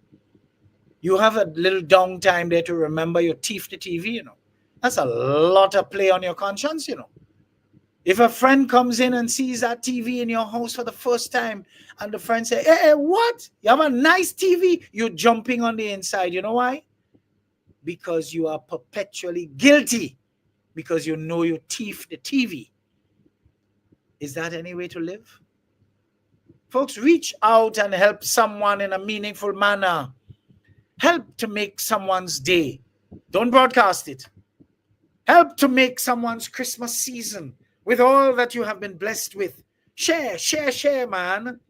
you have a little downtime there to remember your teeth the TV, you know. That's a lot of play on your conscience, you know. If a friend comes in and sees that TV in your house for the first time, and the friend says, hey, what? You have a nice TV? You're jumping on the inside. You know why? Because you are perpetually guilty, because you know you teeth the TV. Is that any way to live? Folks, reach out and help someone in a meaningful manner. Help to make someone's day. Don't broadcast it. Help to make someone's Christmas season with all that you have been blessed with. Share, share, share, man.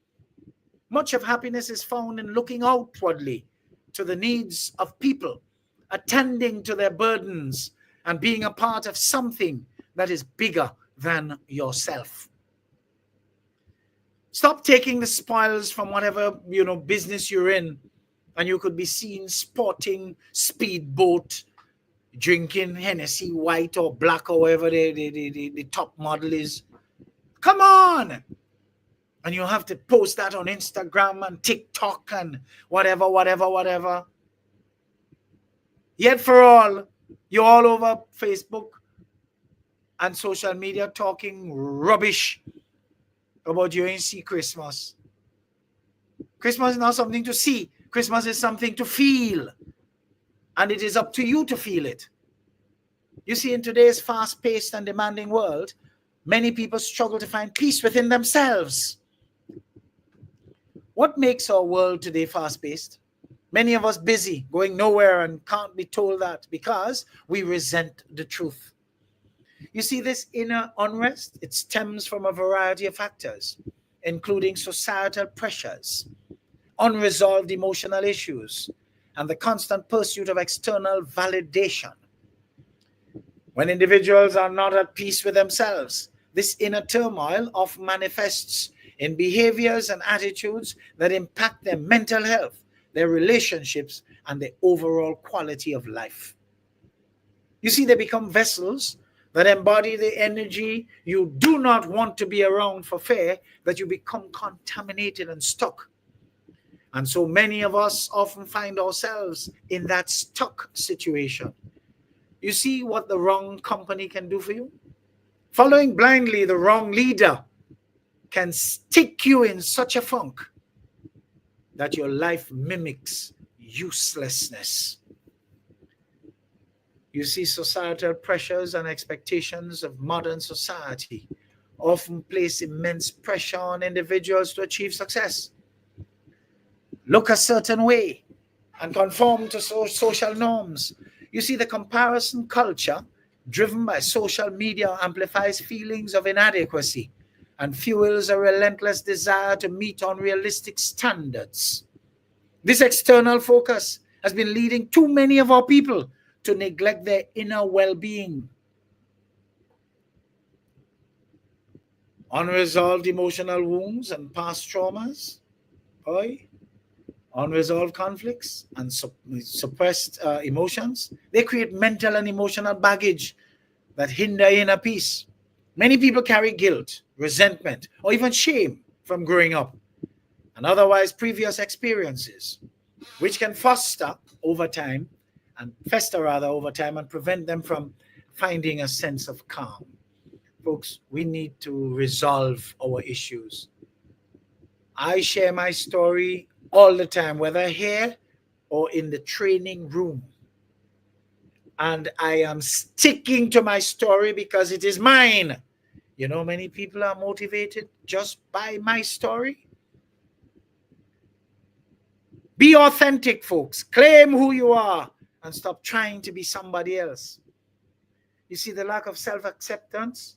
Much of happiness is found in looking outwardly to the needs of people, attending to their burdens, and being a part of something that is bigger than yourself. Stop taking the spoils from whatever, business you're in, and you could be seen sporting speedboat, drinking Hennessy white or black or whatever the top model is. Come on. And you have to post that on Instagram and TikTok and whatever. Yet for all, you're all over Facebook and social media talking rubbish about you ain't see Christmas. Christmas is not something to see. Christmas is something to feel. And it is up to you to feel it. You see, in today's fast-paced and demanding world, many people struggle to find peace within themselves. What makes our world today fast-paced? Many of us busy, going nowhere and can't be told that because we resent the truth. You see, this inner unrest, it stems from a variety of factors, including societal pressures, unresolved emotional issues, and the constant pursuit of external validation. When individuals are not at peace with themselves, this inner turmoil often manifests in behaviors and attitudes that impact their mental health, their relationships, and their overall quality of life. You see, they become vessels that embody the energy you do not want to be around for fear that you become contaminated and stuck. And so many of us often find ourselves in that stuck situation. You see what the wrong company can do for you? Following blindly the wrong leader can stick you in such a funk that your life mimics uselessness. You see, societal pressures and expectations of modern society often place immense pressure on individuals to achieve success, look a certain way, and conform to social norms. You see, the comparison culture driven by social media amplifies feelings of inadequacy and fuels a relentless desire to meet unrealistic standards. This external focus has been leading too many of our people to neglect their inner well-being. Unresolved emotional wounds and past traumas, unresolved conflicts and suppressed emotions, they create mental and emotional baggage that hinder inner peace. Many people carry guilt, resentment, or even shame from growing up and otherwise previous experiences, which can fester over time and prevent them from finding a sense of calm. Folks, we need to resolve our issues. I share my story all the time, whether here or in the training room. And I am sticking to my story because it is mine. You know, many people are motivated just by my story. Be authentic, folks. Claim who you are and stop trying to be somebody else. You see, the lack of self-acceptance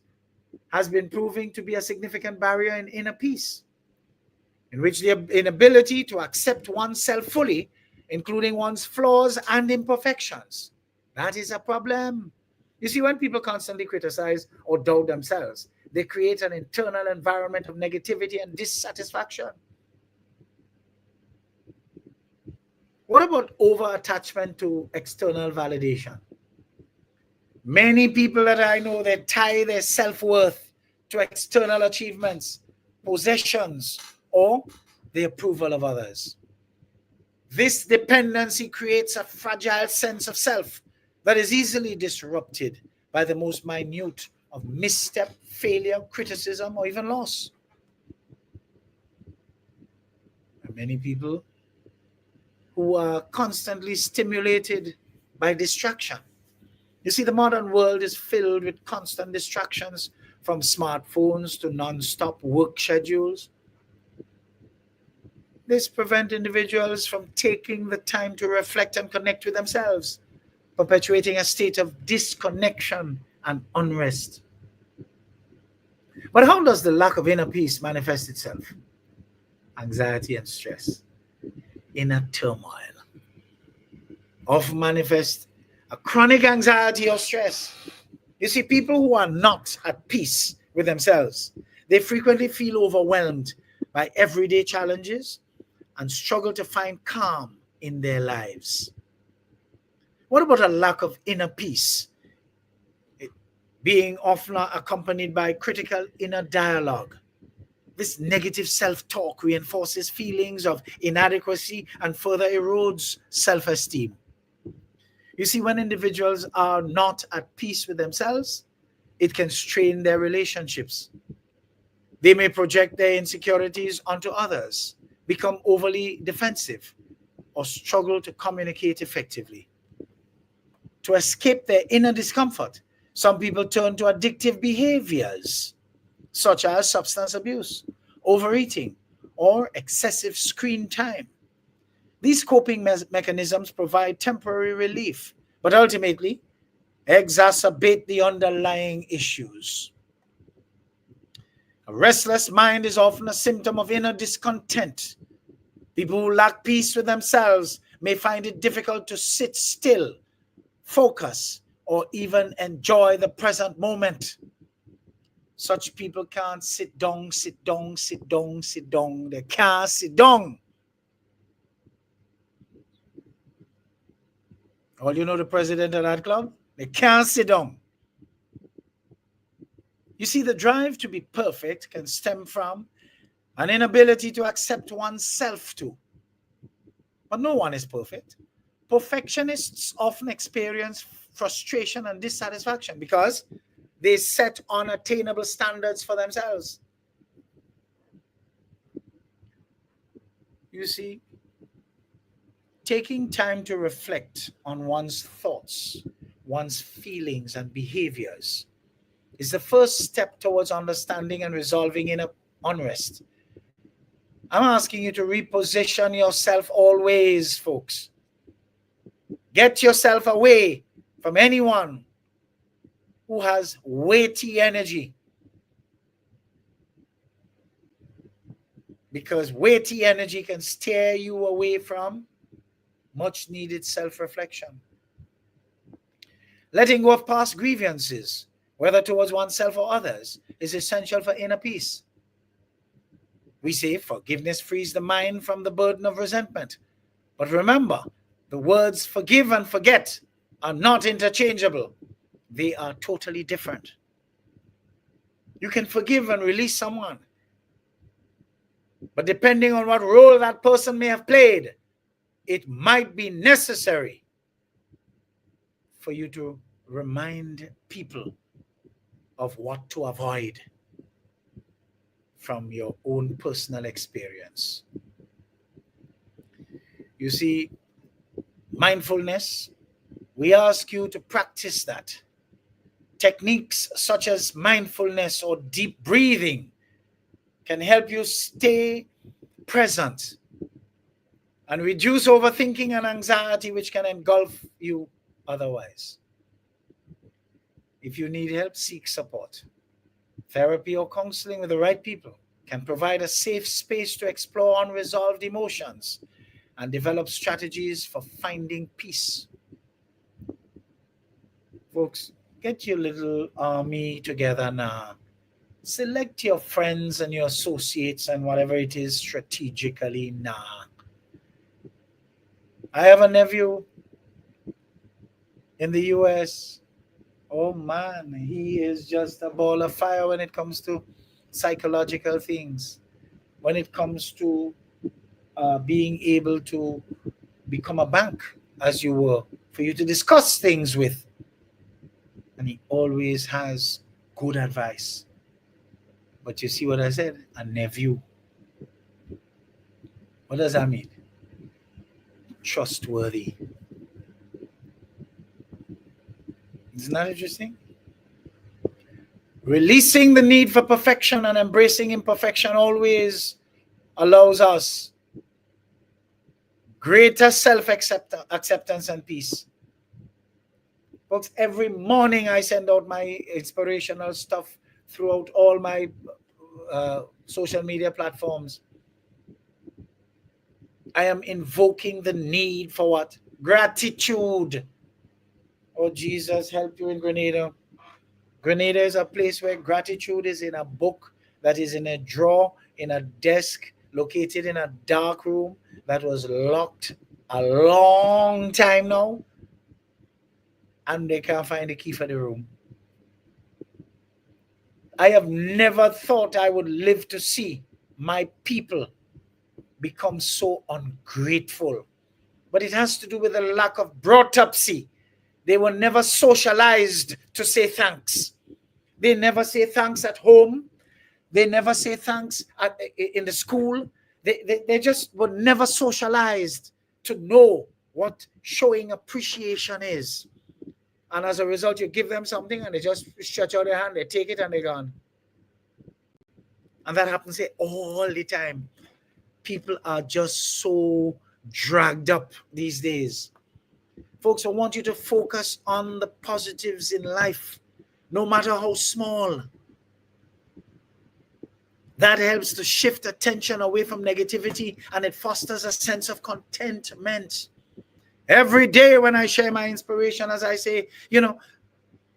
has been proving to be a significant barrier in inner peace, in which the inability to accept oneself fully, including one's flaws and imperfections, that is a problem. You see, when people constantly criticize or doubt themselves, they create an internal environment of negativity and dissatisfaction. What about over-attachment to external validation? Many people that I know, they tie their self-worth to external achievements, possessions, or the approval of others. This dependency creates a fragile sense of self that is easily disrupted by the most minute of misstep, failure, criticism, or even loss. And many people who are constantly stimulated by distraction. You see, the modern world is filled with constant distractions, from smartphones to non-stop work schedules. This prevents individuals from taking the time to reflect and connect with themselves, perpetuating a state of disconnection and unrest. But how does the lack of inner peace manifest itself? Anxiety and stress, inner turmoil, often manifest a chronic anxiety or stress. You see, people who are not at peace with themselves, they frequently feel overwhelmed by everyday challenges and struggle to find calm in their lives. What about a lack of inner peace? being often accompanied by critical inner dialogue. This negative self-talk reinforces feelings of inadequacy and further erodes self-esteem. You see, when individuals are not at peace with themselves, it can strain their relationships. They may project their insecurities onto others, become overly defensive, or struggle to communicate effectively. To escape their inner discomfort, some people turn to addictive behaviors, such as substance abuse, overeating, or excessive screen time. These coping mechanisms provide temporary relief, but ultimately exacerbate the underlying issues. A restless mind is often a symptom of inner discontent. People who lack peace with themselves may find it difficult to sit still, focus, or even enjoy the present moment. Such people can't sit down, sit down, sit down, sit down. They can't sit down. Well, you know the president of that club? They can't sit down. You see, the drive to be perfect can stem from an inability to accept oneself too. But no one is perfect. Perfectionists often experience frustration and dissatisfaction because they set unattainable standards for themselves. You see, taking time to reflect on one's thoughts, one's feelings and behaviors is the first step towards understanding and resolving inner unrest. I'm asking you to reposition yourself always, folks. Get yourself away from anyone who has weighty energy, because weighty energy can steer you away from much needed self-reflection. Letting go of past grievances, whether towards oneself or others, is essential for inner peace. We say forgiveness frees the mind from the burden of resentment. But remember, the words forgive and forget are not interchangeable. They are totally different. You can forgive and release someone, but depending on what role that person may have played, it might be necessary for you to remind people of what to avoid from your own personal experience. You see, mindfulness, we ask you to practice that. Techniques such as mindfulness or deep breathing can help you stay present and reduce overthinking and anxiety, which can engulf you otherwise. If you need help, seek support. Therapy or counseling with the right people can provide a safe space to explore unresolved emotions and develop strategies for finding peace. Folks, get your little army together now. Select your friends and your associates and whatever it is strategically now. I have a nephew in the US. Oh man, he is just a ball of fire when it comes to psychological things. When it comes to being able to become a bank, as you were, for you to discuss things with. And he always has good advice. But you see what I said? A nephew. What does that mean? Trustworthy. Isn't that interesting? Releasing the need for perfection and embracing imperfection always allows us greater self-acceptance and peace. Folks, every morning I send out my inspirational stuff throughout all my social media platforms. I am invoking the need for what? Gratitude. Oh, Jesus, help you in Grenada. Grenada is a place where gratitude is in a book that is in a drawer, in a desk, located in a dark room that was locked a long time now. And they can't find the key for the room. I have never thought I would live to see my people become so ungrateful. But it has to do with the lack of brought-upsy. They were never socialized to say thanks. They never say thanks at home. They never say thanks in the school. They just were never socialized to know what showing appreciation is. And as a result, you give them something and they just stretch out their hand, they take it and they're gone. And that happens here all the time. People are just so dragged up these days. Folks, I want you to focus on the positives in life, no matter how small. That helps to shift attention away from negativity, and it fosters a sense of contentment. Every day when I share my inspiration, as I say,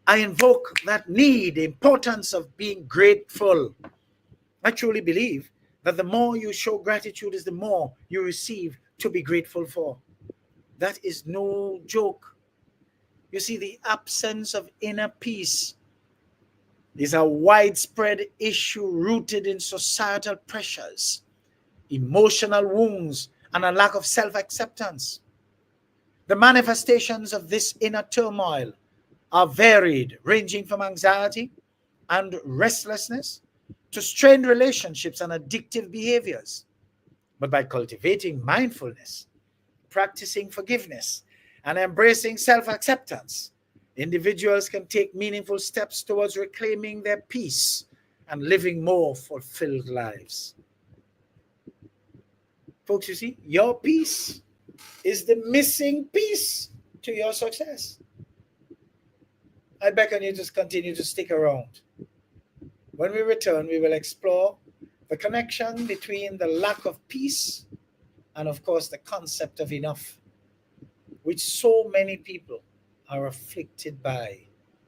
I invoke that need, the importance of being grateful. I truly believe that the more you show gratitude is the more you receive to be grateful for. That is no joke. You see, the absence of inner peace is a widespread issue rooted in societal pressures, emotional wounds, and a lack of self-acceptance. The manifestations of this inner turmoil are varied, ranging from anxiety and restlessness to strained relationships and addictive behaviors. But by cultivating mindfulness, practicing forgiveness, and embracing self-acceptance, individuals can take meaningful steps towards reclaiming their peace and living more fulfilled lives. Folks, you see, your peace is the missing piece to your success. I beckon you to continue to stick around. When we return, we will explore the connection between the lack of peace and, of course, the concept of enough, which so many people are afflicted by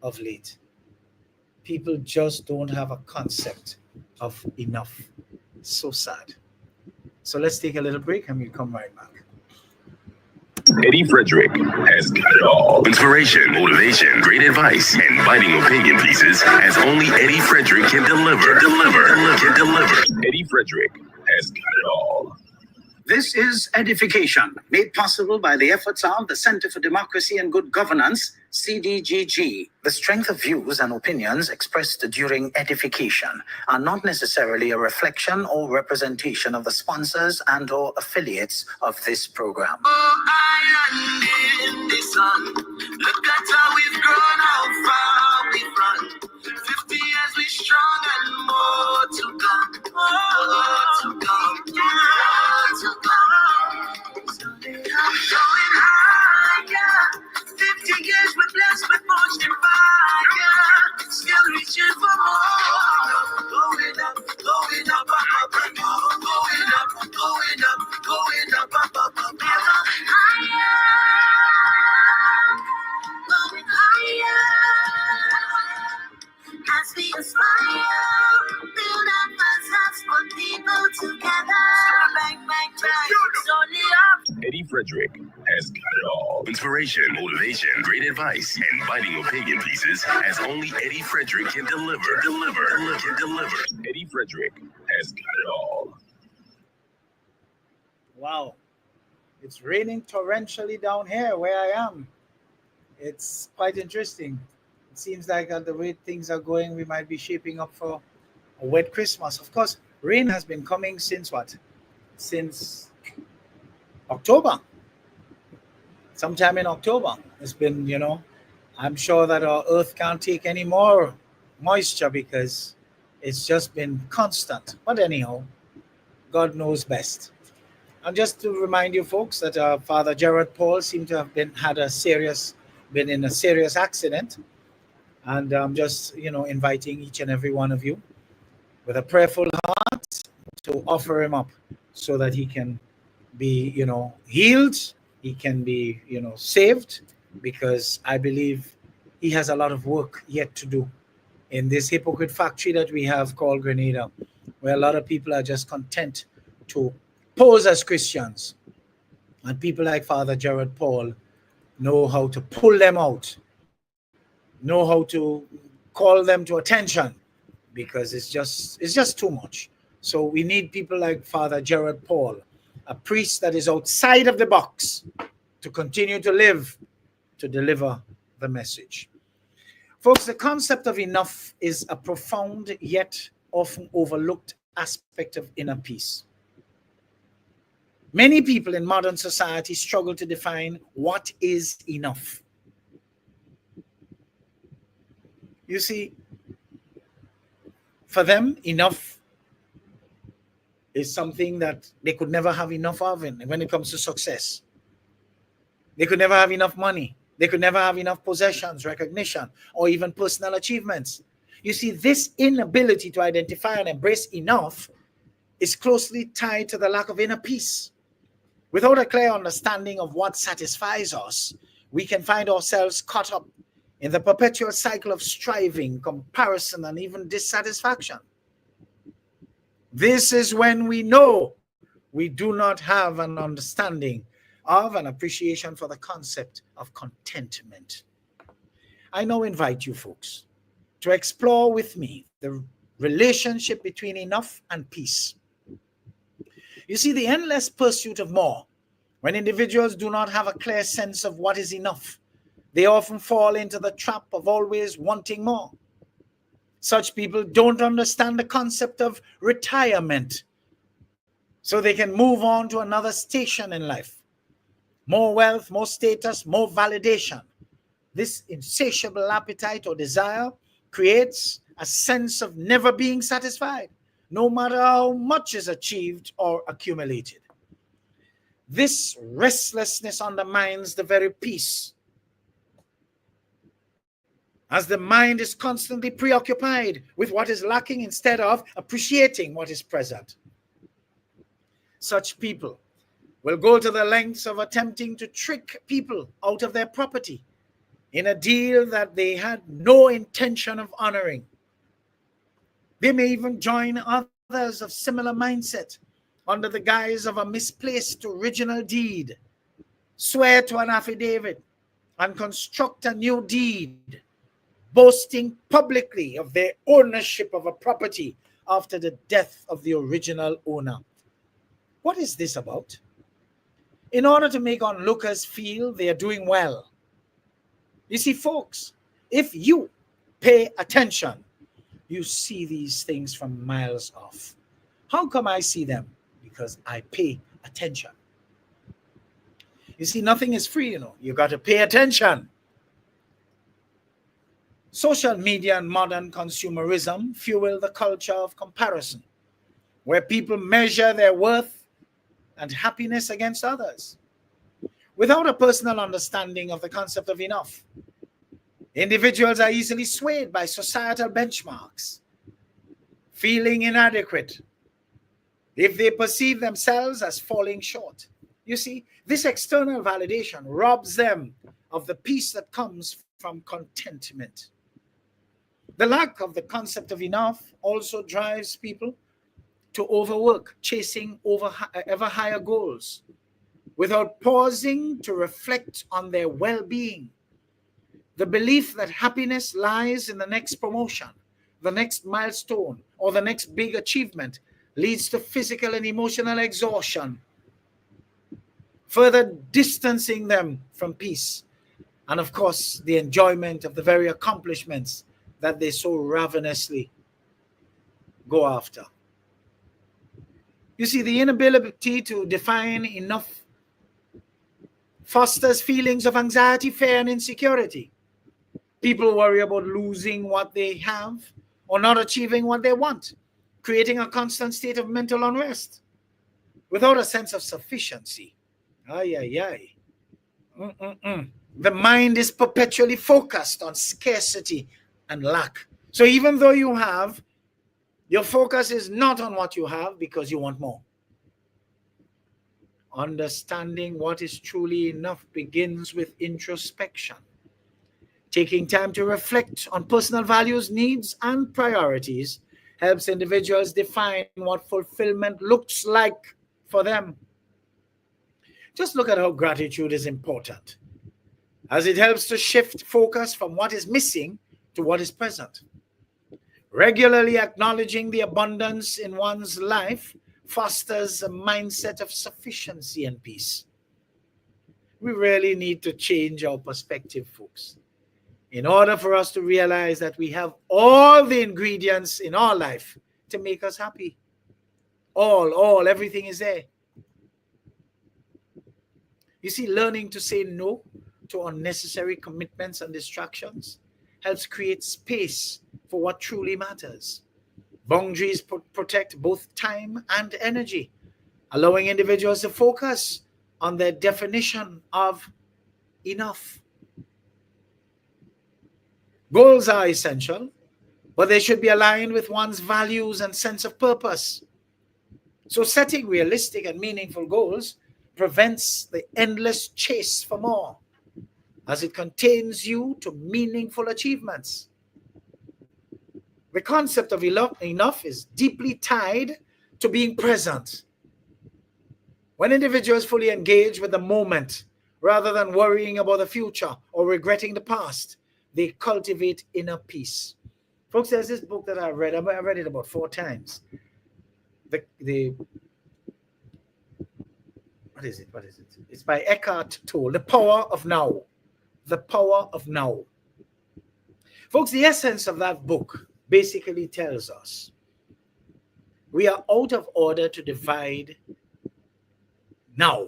of late. People just don't have a concept of enough. So sad. So let's take a little break and we'll come right back. Eddie Frederick has got it all. Inspiration, motivation, great advice, and biting opinion pieces as only Eddie Frederick can deliver. Eddie Frederick has got it all. This is Edification, made possible by the efforts of the Center for Democracy and Good Governance, CDGG. The strength of views and opinions expressed during edification are not necessarily a reflection or representation of the sponsors and or affiliates of this program. Oh, I am in the sun. Look at how we've grown, how far we've run. 50 years we strong and more to come. More to come. More to come. Going higher. 50 years we're blessed with fortune and fire. Still reaching for more. Going up, going up, up, up, and more. Going up, going up, going up, up, up, up. Higher. Going higher. As we aspire, build up ourselves, put people together. Bang, bang, bang, slowly up. Eddie Frederick has got it all. Inspiration, motivation, great advice, and biting opinion pieces as only Eddie Frederick can deliver. Eddie Frederick has got it all. Wow. It's raining torrentially down here where I am. It's quite interesting. It seems like the way things are going, we might be shaping up for a wet Christmas. Of course, rain has been coming since what? Since October. Sometime in October. It's been, I'm sure that our earth can't take any more moisture because it's just been constant. But anyhow, God knows best. And just to remind you folks that Father Gerard Paul seemed to have been in a serious accident. And I'm just, inviting each and every one of you with a prayerful heart to offer him up so that he can be, healed. He can be, saved, because I believe he has a lot of work yet to do in this hypocrite factory that we have called Grenada, where a lot of people are just content to pose as Christians. And people like Father Gerard Paul know how to pull them out, know how to call them to attention, because it's just too much. So we need people like Father Gerard Paul, a priest that is outside of the box, to continue to live, to deliver the message. Folks, the concept of enough is a profound yet often overlooked aspect of inner peace. Many people in modern society struggle to define what is enough. You see, for them, enough is something that they could never have enough of when it comes to success. They could never have enough money. They could never have enough possessions, recognition, or even personal achievements. You see, this inability to identify and embrace enough is closely tied to the lack of inner peace. Without a clear understanding of what satisfies us, we can find ourselves caught up in the perpetual cycle of striving, comparison, and even dissatisfaction. This is when we know we do not have an understanding of an appreciation for the concept of contentment. I now invite you folks to explore with me the relationship between enough and peace. You see, the endless pursuit of more, when individuals do not have a clear sense of what is enough, they often fall into the trap of always wanting more. Such people don't understand the concept of retirement, so they can move on to another station in life. More wealth, more status, more validation. This insatiable appetite or desire creates a sense of never being satisfied, no matter how much is achieved or accumulated. This restlessness undermines the very peace, as the mind is constantly preoccupied with what is lacking instead of appreciating what is present. Such people will go to the lengths of attempting to trick people out of their property in a deal that they had no intention of honoring. They may even join others of similar mindset under the guise of a misplaced original deed, swear to an affidavit, and construct a new deed, boasting publicly of their ownership of a property after the death of the original owner. What is this about? In order to make onlookers feel they are doing well. You see, folks, if you pay attention, you see these things from miles off. How come I see them? Because I pay attention. You see, nothing is free, you got to pay attention. Social media and modern consumerism fuel the culture of comparison, where people measure their worth and happiness against others. Without a personal understanding of the concept of enough, individuals are easily swayed by societal benchmarks, feeling inadequate if they perceive themselves as falling short. You see, this external validation robs them of the peace that comes from contentment. The lack of the concept of enough also drives people to overwork, chasing ever higher goals, without pausing to reflect on their well-being. The belief that happiness lies in the next promotion, the next milestone, or the next big achievement leads to physical and emotional exhaustion, further distancing them from peace and, of course, the enjoyment of the very accomplishments that they so ravenously go after. You see, the inability to define enough fosters feelings of anxiety, fear, and insecurity. People worry about losing what they have or not achieving what they want, creating a constant state of mental unrest without a sense of sufficiency. The mind is perpetually focused on scarcity and lack. So even though you have, your focus is not on what you have because you want more. Understanding what is truly enough begins with introspection. Taking time to reflect on personal values, needs, and priorities helps individuals define what fulfillment looks like for them. Just look at how gratitude is important, as it helps to shift focus from what is missing to what is present. Regularly acknowledging the abundance in one's life fosters a mindset of sufficiency and peace. We really need to change our perspective, folks, in order for us to realize that we have all the ingredients in our life to make us happy. Everything is there. You see, learning to say no to unnecessary commitments and distractions helps create space for what truly matters. Boundaries protect both time and energy, allowing individuals to focus on their definition of enough. Goals are essential, but they should be aligned with one's values and sense of purpose. So setting realistic and meaningful goals prevents the endless chase for more, as it contains you to meaningful achievements. The concept of enough is deeply tied to being present. When individuals fully engage with the moment, rather than worrying about the future or regretting the past, they cultivate inner peace. Folks, there's this book that I read. I read it about 4 times. What is it? It's by Eckhart Tolle, The Power of Now. The Power of Now. Folks, the essence of that book basically tells us we are out of order to divide now,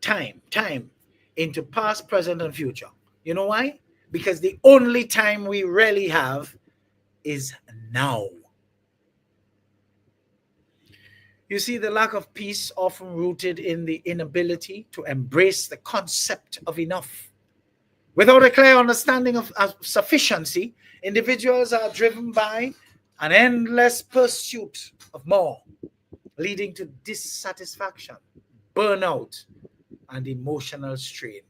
time, into past, present, and future. You know why? Because the only time we really have is now. You see, the lack of peace often rooted in the inability to embrace the concept of enough. Without a clear understanding of sufficiency, individuals are driven by an endless pursuit of more, leading to dissatisfaction, burnout, and emotional strain.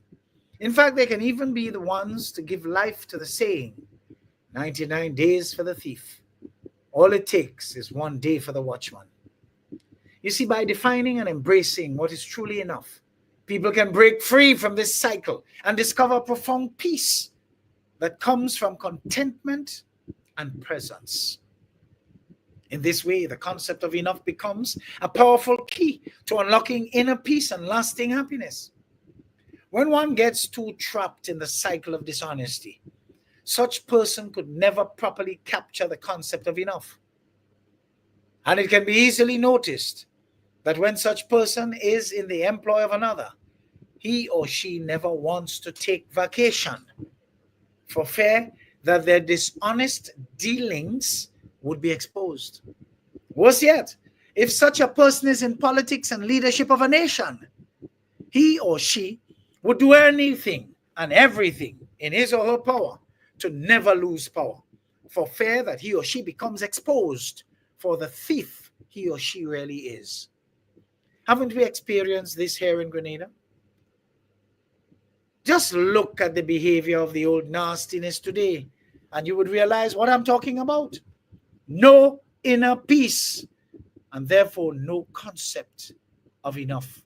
In fact, they can even be the ones to give life to the saying, 99 days for the thief. All it takes is 1 day for the watchman. You see, by defining and embracing what is truly enough, people can break free from this cycle and discover profound peace that comes from contentment and presence. In this way, the concept of enough becomes a powerful key to unlocking inner peace and lasting happiness. When one gets too trapped in the cycle of dishonesty, such person could never properly capture the concept of enough. And it can be easily noticed that when such person is in the employ of another, he or she never wants to take vacation for fear that their dishonest dealings would be exposed. Worse yet, if such a person is in politics and leadership of a nation, he or she would do anything and everything in his or her power to never lose power, for fear that he or she becomes exposed for the thief he or she really is. Haven't we experienced this here in Grenada? Just look at the behavior of the old nastiness today, and you would realize what I'm talking about. No inner peace, and therefore no concept of enough.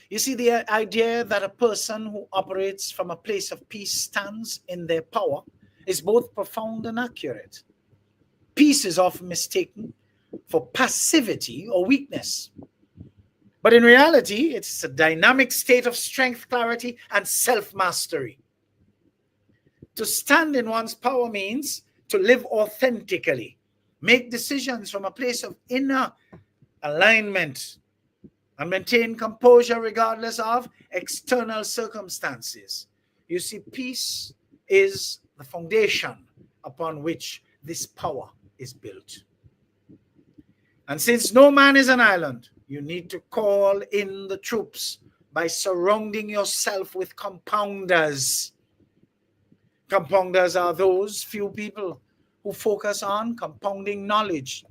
You see, the idea that a person who operates from a place of peace stands in their power is both profound and accurate. Peace is often mistaken for passivity or weakness. But in reality, it's a dynamic state of strength, clarity, and self-mastery. To stand in one's power means to live authentically, make decisions from a place of inner alignment, and maintain composure regardless of external circumstances. You see, peace is the foundation upon which this power is built. And since no man is an island, you need to call in the troops by surrounding yourself with compounders. Compounders are those few people who focus on compounding knowledge,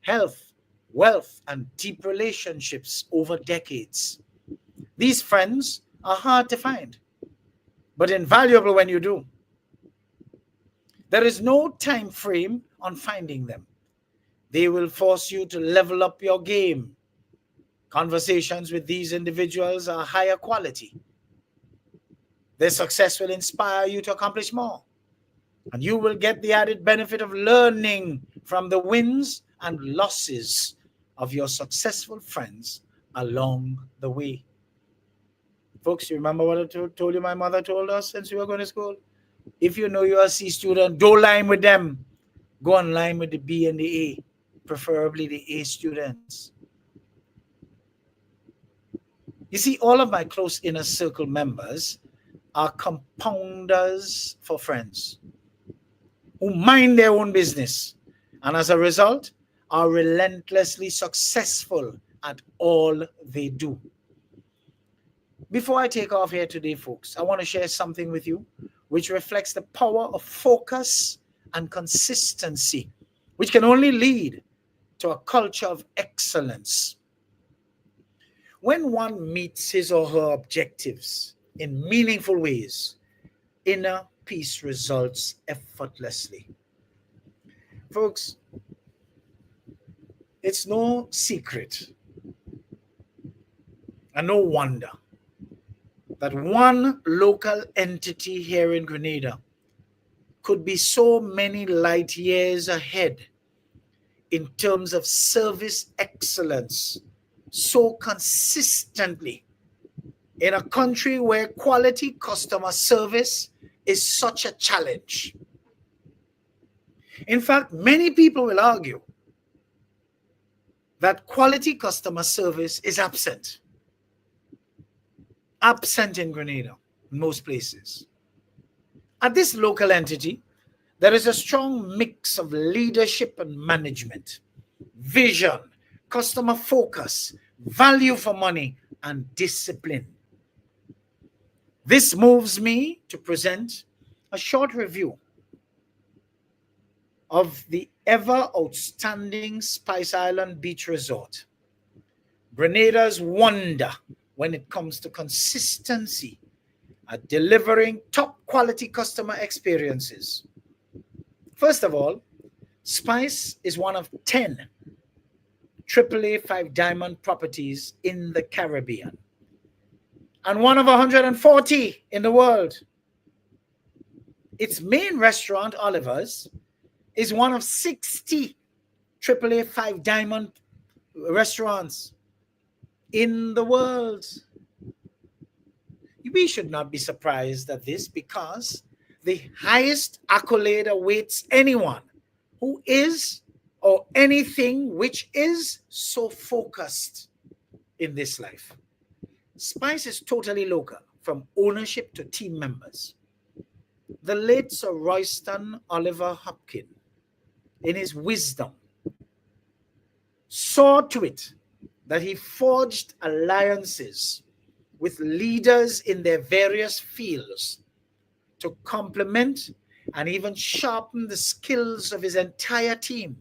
health, wealth, and deep relationships over decades. These friends are hard to find, but invaluable when you do. There is no time frame on finding them. They will force you to level up your game. Conversations with these individuals are higher quality. Their success will inspire you to accomplish more. And you will get the added benefit of learning from the wins and losses of your successful friends along the way. Folks, you remember what I told you my mother told us since we were going to school? If you know you're a C student, don't line with them. Go on line with the B and the A, preferably the A students. You see, all of my close inner circle members are compounders for friends who mind their own business and as a result are relentlessly successful at all they do. Before I take off here today, folks, I want to share something with you which reflects the power of focus and consistency, which can only lead to a culture of excellence. When one meets his or her objectives in meaningful ways, inner peace results effortlessly. Folks, it's no secret and no wonder that one local entity here in Grenada could be so many light years ahead in terms of service excellence so consistently in a country where quality customer service is such a challenge. In fact, many people will argue that quality customer service is absent in Grenada in most places. At this local entity, there is a strong mix of leadership and management, vision, customer focus, value for money, and discipline. This moves me to present a short review of the ever outstanding Spice Island Beach Resort, Grenada's wonder when it comes to consistency at delivering top quality customer experiences. First of all, Spice is one of 10 AAA 5-diamond properties in the Caribbean and one of 140 in the world. Its main restaurant, Oliver's, is one of 60 AAA 5-diamond restaurants in the world. We should not be surprised at this because the highest accolade awaits anyone who is or anything which is so focused in this life. Spice is totally local, from ownership to team members. The late Sir Royston Oliver Hopkin, in his wisdom, saw to it that he forged alliances with leaders in their various fields to complement and even sharpen the skills of his entire team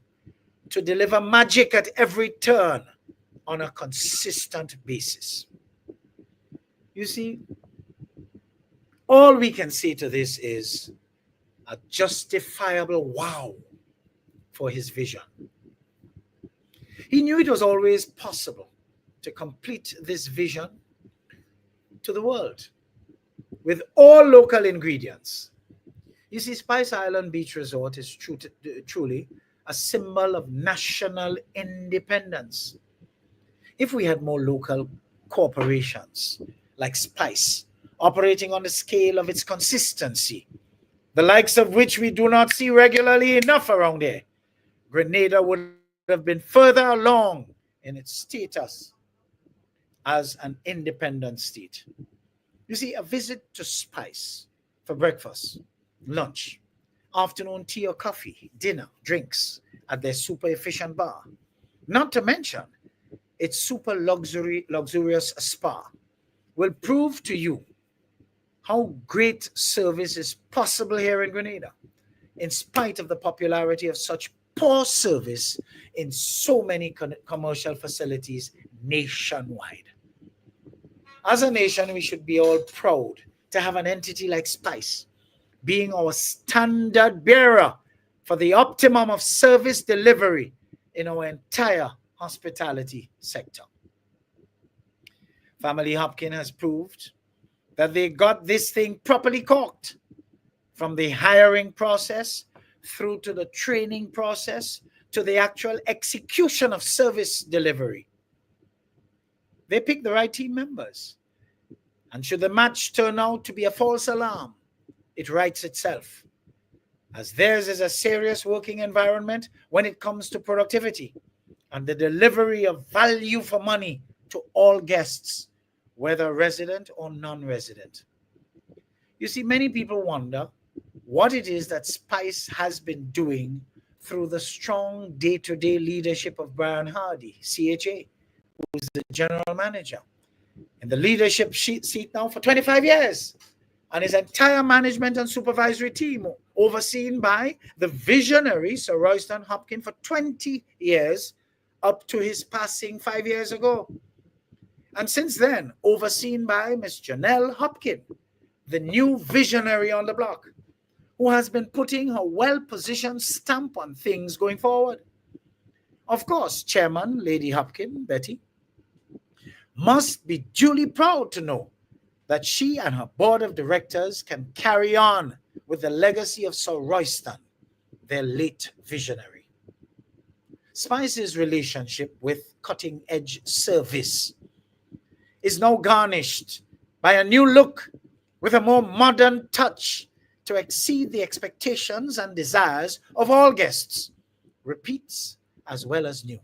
to deliver magic at every turn on a consistent basis. You see, all we can say to this is a justifiable wow for his vision. He knew it was always possible to complete this vision to the world with all local ingredients. You see, Spice Island Beach Resort is truly a symbol of national independence. If we had more local corporations like Spice operating on the scale of its consistency, the likes of which we do not see regularly enough around here, Grenada would have been further along in its status as an independent state. You see, a visit to Spice for breakfast, lunch, afternoon tea or coffee, dinner, drinks at their super efficient bar, not to mention its super luxurious spa, will prove to you how great service is possible here in Grenada, in spite of the popularity of such poor service in so many commercial facilities nationwide. As a nation, we should be all proud to have an entity like Spice being our standard bearer for the optimum of service delivery in our entire hospitality sector. Family Hopkin has proved that they got this thing properly corked from the hiring process through to the training process to the actual execution of service delivery. They pick the right team members. And should the match turn out to be a false alarm, it writes itself, as theirs is a serious working environment when it comes to productivity and the delivery of value for money to all guests, whether resident or non-resident. You see, many people wonder what it is that Spice has been doing through the strong day-to-day leadership of Brian Hardy, CHA, who is the general manager in the leadership seat now for 25 years, and his entire management and supervisory team, overseen by the visionary Sir Royston Hopkins for 20 years, up to his passing 5 years ago. And since then, overseen by Miss Janelle Hopkins, the new visionary on the block, who has been putting her well-positioned stamp on things going forward. Of course, Chairman Lady Hopkins, Betty, must be duly proud to know that she and her board of directors can carry on with the legacy of Sir Royston, their late visionary. Spice's relationship with cutting-edge service is now garnished by a new look with a more modern touch to exceed the expectations and desires of all guests, repeats as well as new.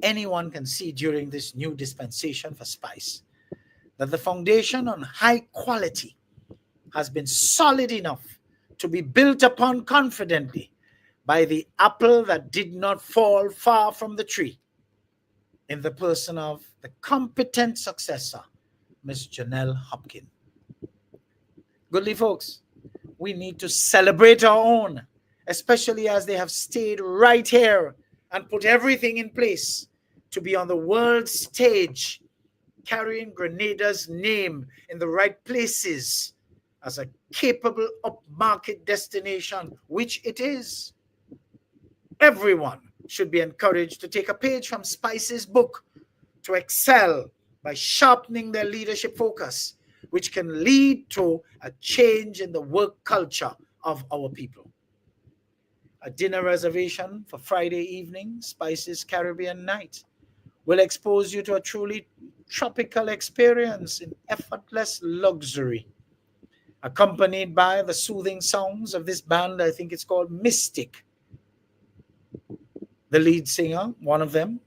Anyone can see during this new dispensation for Spice that the foundation on high quality has been solid enough to be built upon confidently by the apple that did not fall far from the tree, in the person of the competent successor, Miss Janelle Hopkins. Goodly folks, we need to celebrate our own, especially as they have stayed right here and put everything in place to be on the world stage, carrying Grenada's name in the right places as a capable upmarket destination, which it is. Everyone should be encouraged to take a page from Spice's book to excel by sharpening their leadership focus, which can lead to a change in the work culture of our people. A dinner reservation for Friday evening, Spice's Caribbean Night, will expose you to a truly tropical experience in effortless luxury, accompanied by the soothing sounds of this band. I think it's called Mystic. The lead singer, one of them,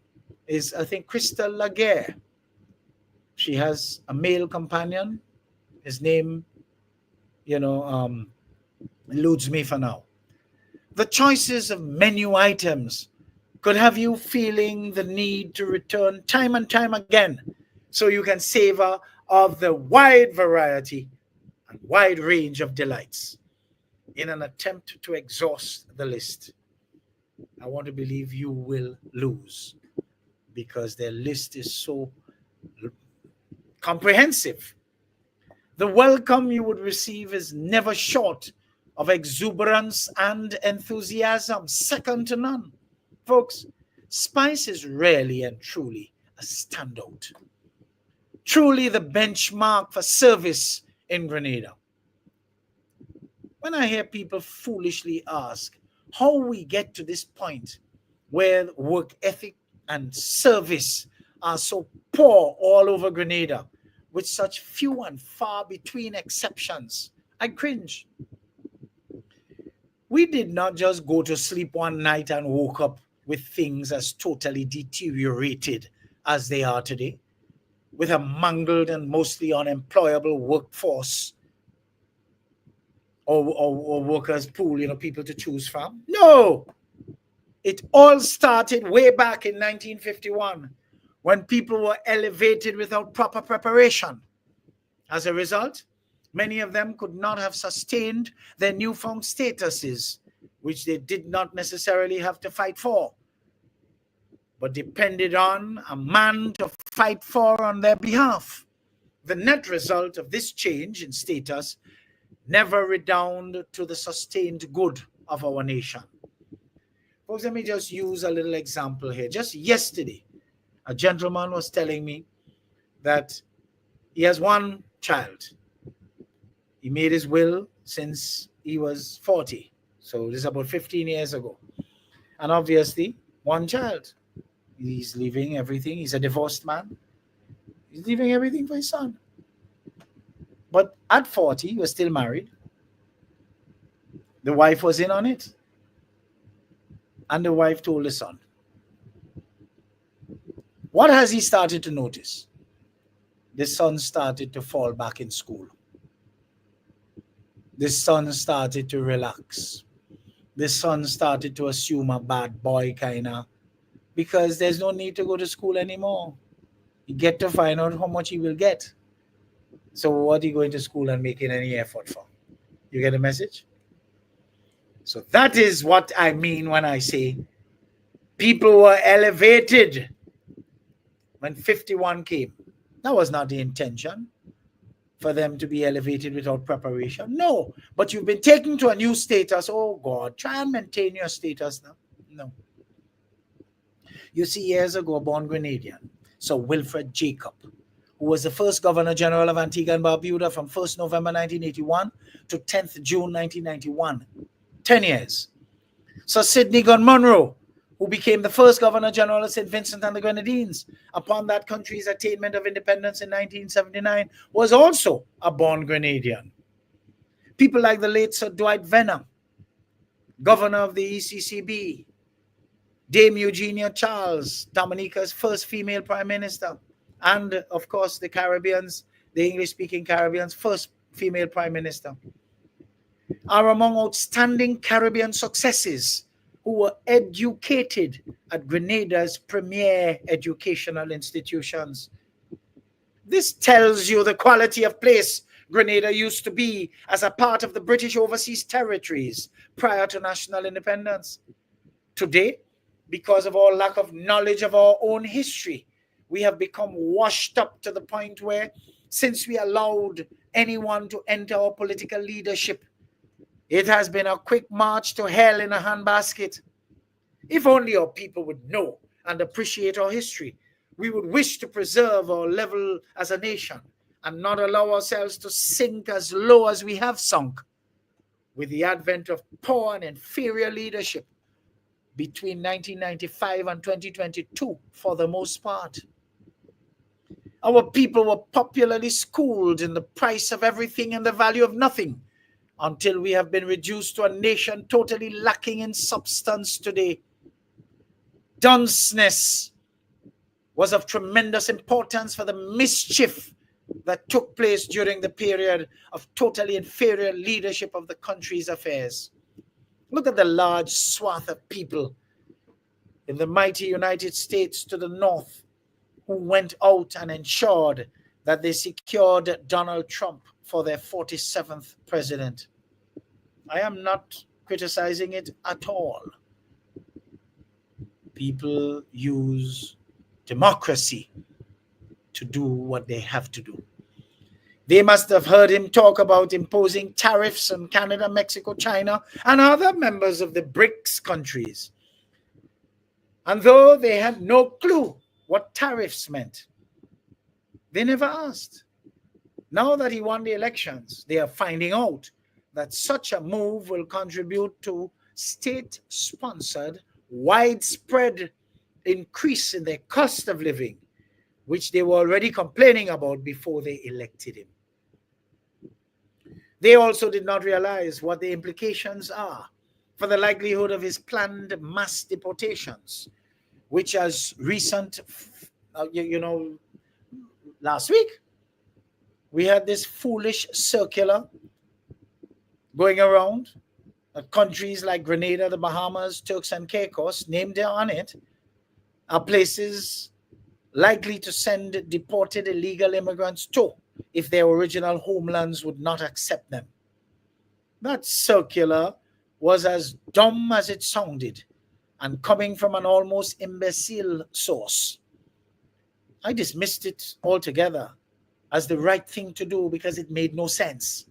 is, I think, Crystal Laguerre. She has a male companion. His name, eludes me for now. The choices of menu items could have you feeling the need to return time and time again so you can savor of the wide variety and wide range of delights in an attempt to exhaust the list. I want to believe you will lose because their list is so comprehensive. The welcome you would receive is never short of exuberance and enthusiasm, second to none. Folks, Spice is really and truly a standout. Truly the benchmark for service in Grenada. When I hear people foolishly ask how we get to this point where work ethic and service are so poor all over Grenada, with such few and far between exceptions, I cringe. We did not just go to sleep one night and woke up with things as totally deteriorated as they are today, with a mangled and mostly unemployable workforce or workers pool, people to choose from. No! It all started way back in 1951 when people were elevated without proper preparation. As a result, many of them could not have sustained their newfound statuses, which they did not necessarily have to fight for, but depended on a man to fight for on their behalf. The net result of this change in status never redounded to the sustained good of our nation. Folks, let me just use a little example here. Just yesterday, a gentleman was telling me that he has one child. He made his will since he was 40. So this is about 15 years ago. And obviously, one child. He's leaving everything. He's a divorced man. He's leaving everything for his son. But at 40, he was still married. The wife was in on it. And the wife told the son. What has he started to notice? The son started to fall back in school. The son started to relax. The son started to assume a bad boy kind of, because there's no need to go to school anymore. You get to find out how much he will get. So what are you going to school and making any effort for? You get the message? So that is what I mean when I say people were elevated when 51 came. That was not the intention for them to be elevated without preparation. No, but you've been taken to a new status. Oh God, try and maintain your status now. No. You see, years ago, a born Grenadian, Sir Wilfred Jacob, who was the first Governor General of Antigua and Barbuda from 1st November 1981 to 10th June 1991. 10 years. Sir Sidney Gunn Munro, who became the first Governor General of St. Vincent and the Grenadines upon that country's attainment of independence in 1979, was also a born Grenadian. People like the late Sir Dwight Venner, Governor of the ECCB, Dame Eugenia Charles, Dominica's first female Prime Minister, and of course the Caribbean's, the English-speaking Caribbean's first female Prime Minister, are among outstanding Caribbean successes who were educated at Grenada's premier educational institutions. This tells you the quality of place Grenada used to be as a part of the British overseas territories prior to national independence. Today, because of our lack of knowledge of our own history, we have become washed up to the point where, since we allowed anyone to enter our political leadership, it has been a quick march to hell in a handbasket. If only our people would know and appreciate our history, we would wish to preserve our level as a nation and not allow ourselves to sink as low as we have sunk with the advent of poor and inferior leadership between 1995 and 2022 for the most part. Our people were popularly schooled in the price of everything and the value of nothing, until we have been reduced to a nation totally lacking in substance today. Dunceness was of tremendous importance for the mischief that took place during the period of totally inferior leadership of the country's affairs. Look at the large swath of people in the mighty United States to the north who went out and ensured that they secured Donald Trump for their 47th president. I am not criticizing it at all. People use democracy to do what they have to do. They must have heard him talk about imposing tariffs on Canada, Mexico, China, and other members of the BRICS countries. And though they had no clue what tariffs meant, they never asked. Now that he won the elections, they are finding out that such a move will contribute to state-sponsored, widespread increase in their cost of living, which they were already complaining about before they elected him. They also did not realize what the implications are for the likelihood of his planned mass deportations, which as recent, last week, we had this foolish circular going around countries like Grenada, the Bahamas, Turks and Caicos, named on it, are places likely to send deported illegal immigrants to if their original homelands would not accept them. That circular was as dumb as it sounded and coming from an almost imbecile source. I dismissed it altogether as the right thing to do because it made no sense.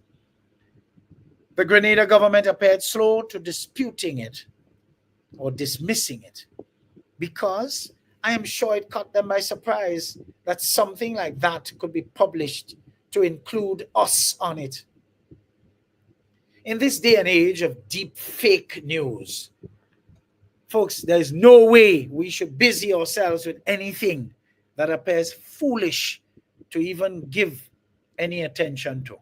The Grenada government appeared slow to disputing it or dismissing it because I am sure it caught them by surprise that something like that could be published to include us on it. In this day and age of deep fake news, folks, there's no way we should busy ourselves with anything that appears foolish to even give any attention to.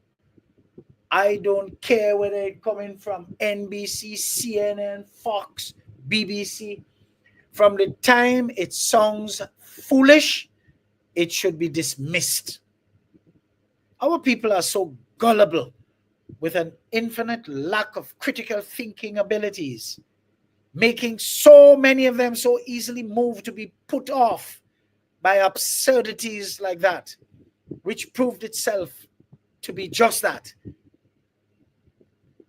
I don't care whether it's coming from NBC, CNN, Fox, BBC. From the time it sounds foolish, it should be dismissed. Our people are so gullible with an infinite lack of critical thinking abilities, making so many of them so easily moved to be put off by absurdities like that, which proved itself to be just that.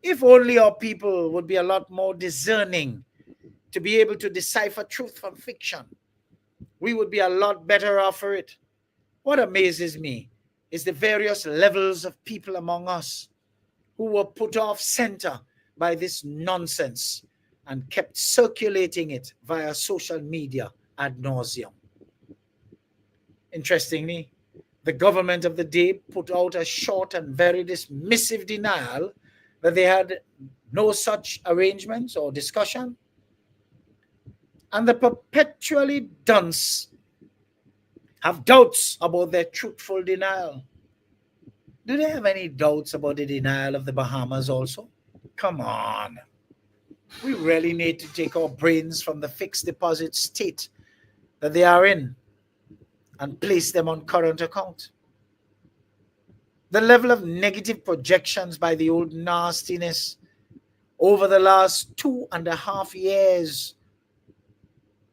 If only our people would be a lot more discerning to be able to decipher truth from fiction, we would be a lot better off for it. What amazes me is the various levels of people among us who were put off center by this nonsense and kept circulating it via social media ad nauseum. Interestingly, the government of the day put out a short and very dismissive denial that they had no such arrangements or discussion. And the perpetually dunce have doubts about their truthful denial. Do they have any doubts about the denial of the Bahamas also? Come on. We really need to take our brains from the fixed deposit state that they are in and place them on current account. The level of negative projections by the old nastiness over the last 2.5 years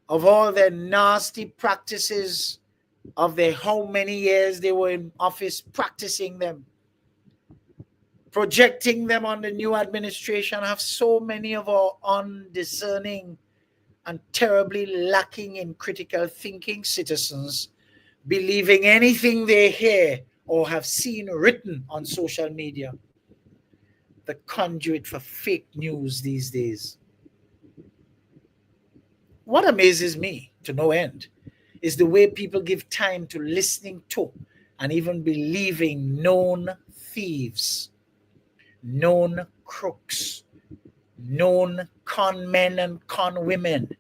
of all their nasty practices of their how many years they were in office practicing them, projecting them on the new administration, have so many of our undiscerning and terribly lacking in critical thinking citizens believing anything they hear or have seen written on social media. The conduit for fake news these days. What amazes me to no end is the way people give time to listening to and even believing known thieves, known crooks, known con men and con women,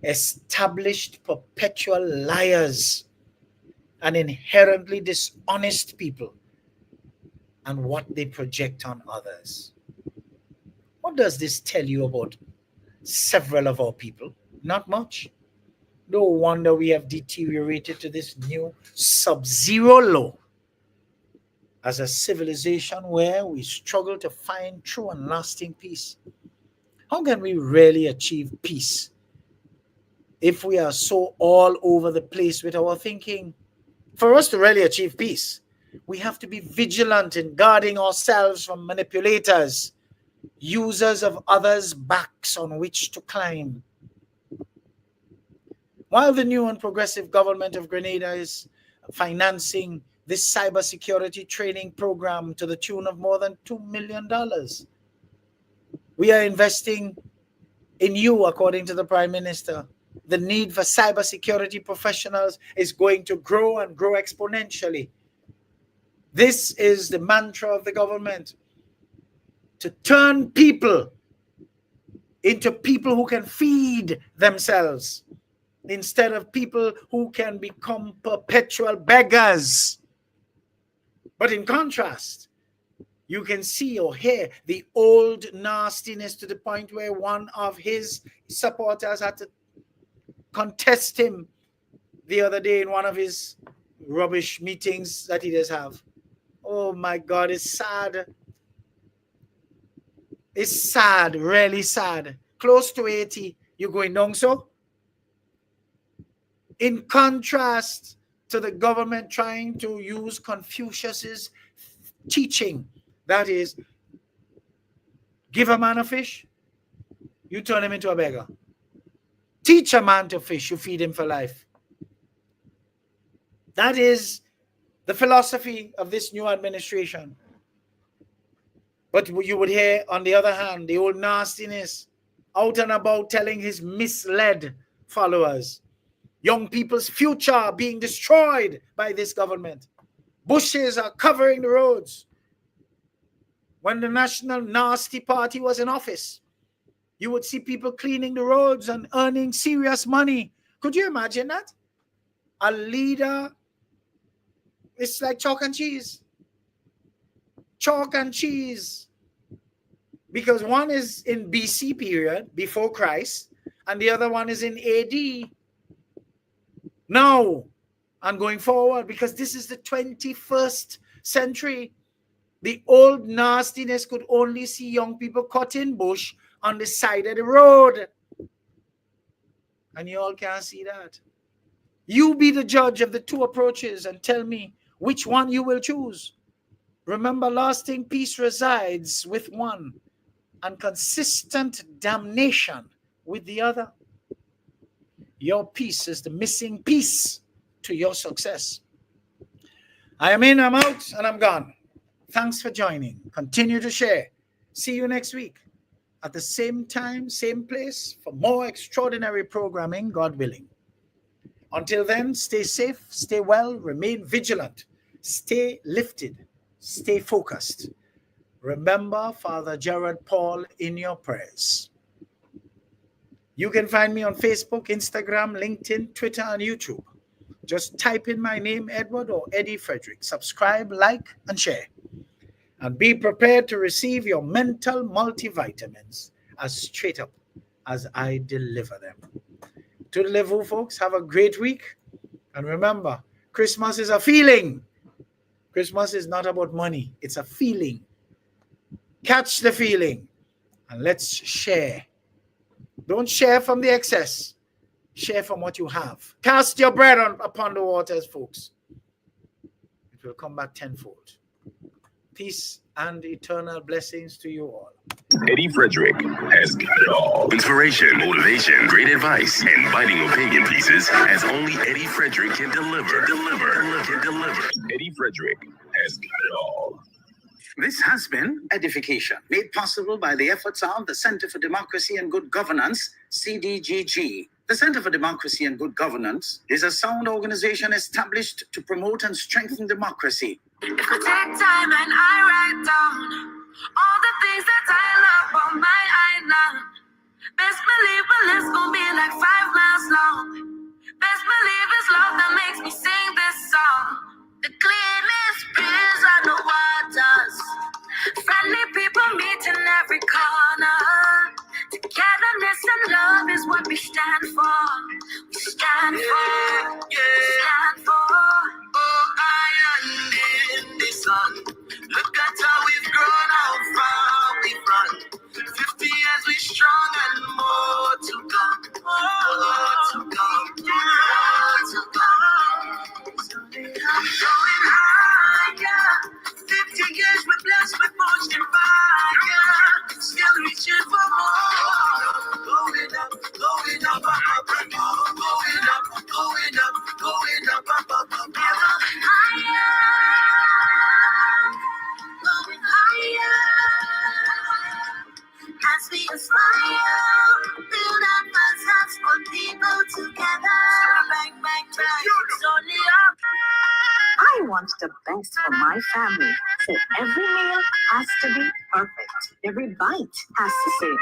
established perpetual liars, and inherently dishonest people, and what they project on others. What does this tell you about several of our people? Not much. No wonder we have deteriorated to this new sub-zero low as a civilization where we struggle to find true and lasting peace. How can we really achieve peace if we are so all over the place with our thinking? For us to really achieve peace, we have to be vigilant in guarding ourselves from manipulators, users of others' backs on which to climb. While the new and progressive government of Grenada is financing this cybersecurity training program to the tune of more than $2 million, we are investing in you, according to the Prime Minister. The need for cybersecurity professionals is going to grow and grow exponentially. This is the mantra of the government, to turn people into people who can feed themselves instead of people who can become perpetual beggars. But in contrast, you can see or hear the old nastiness to the point where one of his supporters had to contest him the other day in one of his rubbish meetings that he does have. Oh my God, it's sad. It's sad, really sad. Close to 80, you're going down so? In contrast to the government trying to use Confucius's teaching, that is, give a man a fish, you turn him into a beggar. Teach a man to fish, you feed him for life. That is the philosophy of this new administration. But you would hear, on the other hand, the old nastiness out and about telling his misled followers, young people's future being destroyed by this government. Bushes are covering the roads. when the National Nasty Party was in office. You would see people cleaning the roads and earning serious money. Could you imagine that? A leader, it's like chalk and cheese. Chalk and cheese. Because one is in BC period, before Christ, and the other one is in AD. Now, and going forward, because this is the 21st century. The old nastiness could only see young people cutting bush on the side of the road. And you all can't see that. You be the judge of the two approaches and tell me which one you will choose. Remember, lasting peace resides with one and consistent damnation with the other. Your peace is the missing piece to your success. I am in, I'm out, and I'm gone. Thanks for joining. Continue to share. See you next week at the same time, same place for more extraordinary programming, God willing. Until then, stay safe, stay well, remain vigilant, stay lifted, stay focused. Remember Father Gerard Paul in your prayers. You can find me on Facebook, Instagram, LinkedIn, Twitter, and YouTube. Just type in my name, Edward or Eddie Frederick. Subscribe, like, and share. And be prepared to receive your mental multivitamins as straight up as I deliver them. To the level, folks, have a great week. And remember, Christmas is a feeling. Christmas is not about money. It's a feeling. Catch the feeling and let's share. Don't share from the excess. Share from what you have. Cast your bread upon the waters, folks. It will come back tenfold. Peace and eternal blessings to you all. Eddie Frederick has got it all. Inspiration, motivation, great advice, and biting opinion pieces as only Eddie Frederick can deliver. Eddie Frederick has got it all. This has been Edification, made possible by the efforts of the Center for Democracy and Good Governance, CDGG. The Center for Democracy and Good Governance is a sound organization established to promote and strengthen democracy. If I take time and I write down all the things that I love on my island, best believe the list gon' be like 5 miles long. Best believe it's love that makes me sing this song. The cleanest breeze on the waters, friendly people meet in every corner. Togetherness and love is what we stand for. We stand for. We stand for. Oh, iron in the sun. Look at how we've grown, how far we've run. 50 years we strong and more to come. More to come. More to come. Going higher. 50 years we're blessed with fortune and fire. Still reaching for more. Going up, going up, up, up, going up, going up, going up, up, up, up. Going higher. Going higher. As we aspire, build up ourselves, put people together. Bang, bang, bang. It's only up. I want the best for my family, so every meal has to be perfect. Every bite has to say,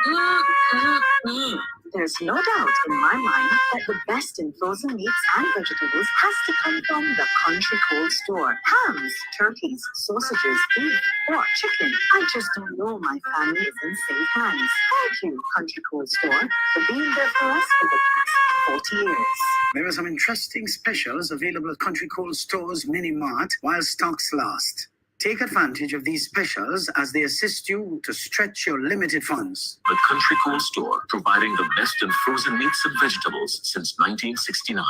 There's no doubt in my mind that the best in frozen meats and vegetables has to come from the Country Cold Store. Hams, turkeys, sausages, beef, pork, chicken. I just don't know my family is in safe hands. Thank you, Country Cold Store, for being there for us for the past 40 years. There are some interesting specials available at Country Cold Store's Mini Mart while stocks last. Take advantage of these specials as they assist you to stretch your limited funds. The Country Cold Store, providing the best in frozen meats and vegetables since 1969.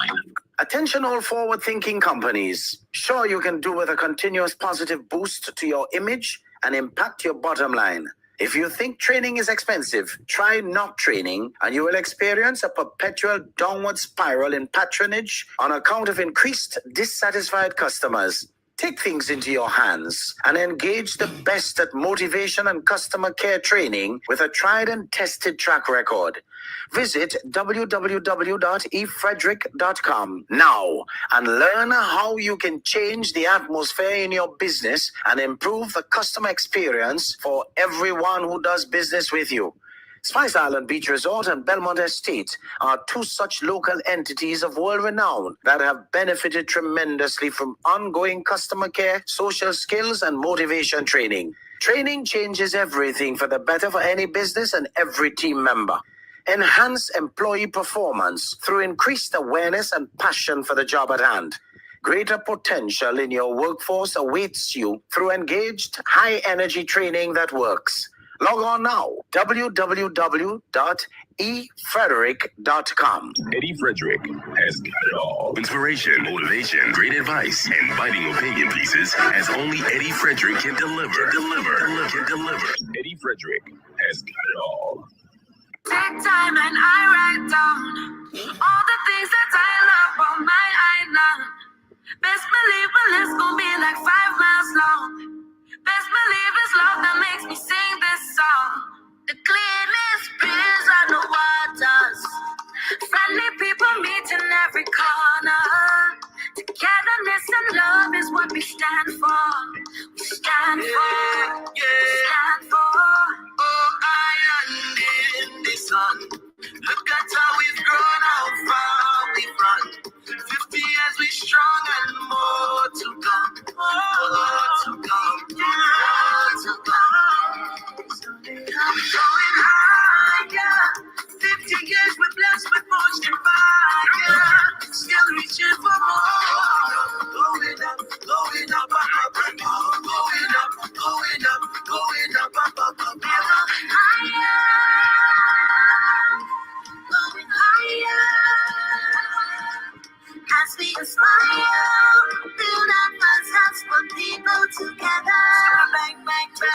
Attention all forward-thinking companies. Sure, you can do with a continuous positive boost to your image and impact your bottom line. If you think training is expensive, try not training and you will experience a perpetual downward spiral in patronage on account of increased dissatisfied customers. Take things into your hands and engage the best at motivation and customer care training with a tried and tested track record. Visit www.efrederick.com now and learn how you can change the atmosphere in your business and improve the customer experience for everyone who does business with you. Spice Island Beach Resort and Belmont Estate are two such local entities of world renown that have benefited tremendously from ongoing customer care, social skills, and motivation training. Training changes everything for the better for any business and every team member. Enhance employee performance through increased awareness and passion for the job at hand. Greater potential in your workforce awaits you through engaged, high-energy training that works. Log on now, www.efrederick.com. Eddie Frederick has got it all. Inspiration, motivation, great advice, and biting opinion pieces as only Eddie Frederick can deliver. Eddie Frederick has got it all. Take time and I write down all the things that I love on my island. Best believe my list gon' be like 5 miles long. Best believe it's love that makes me sing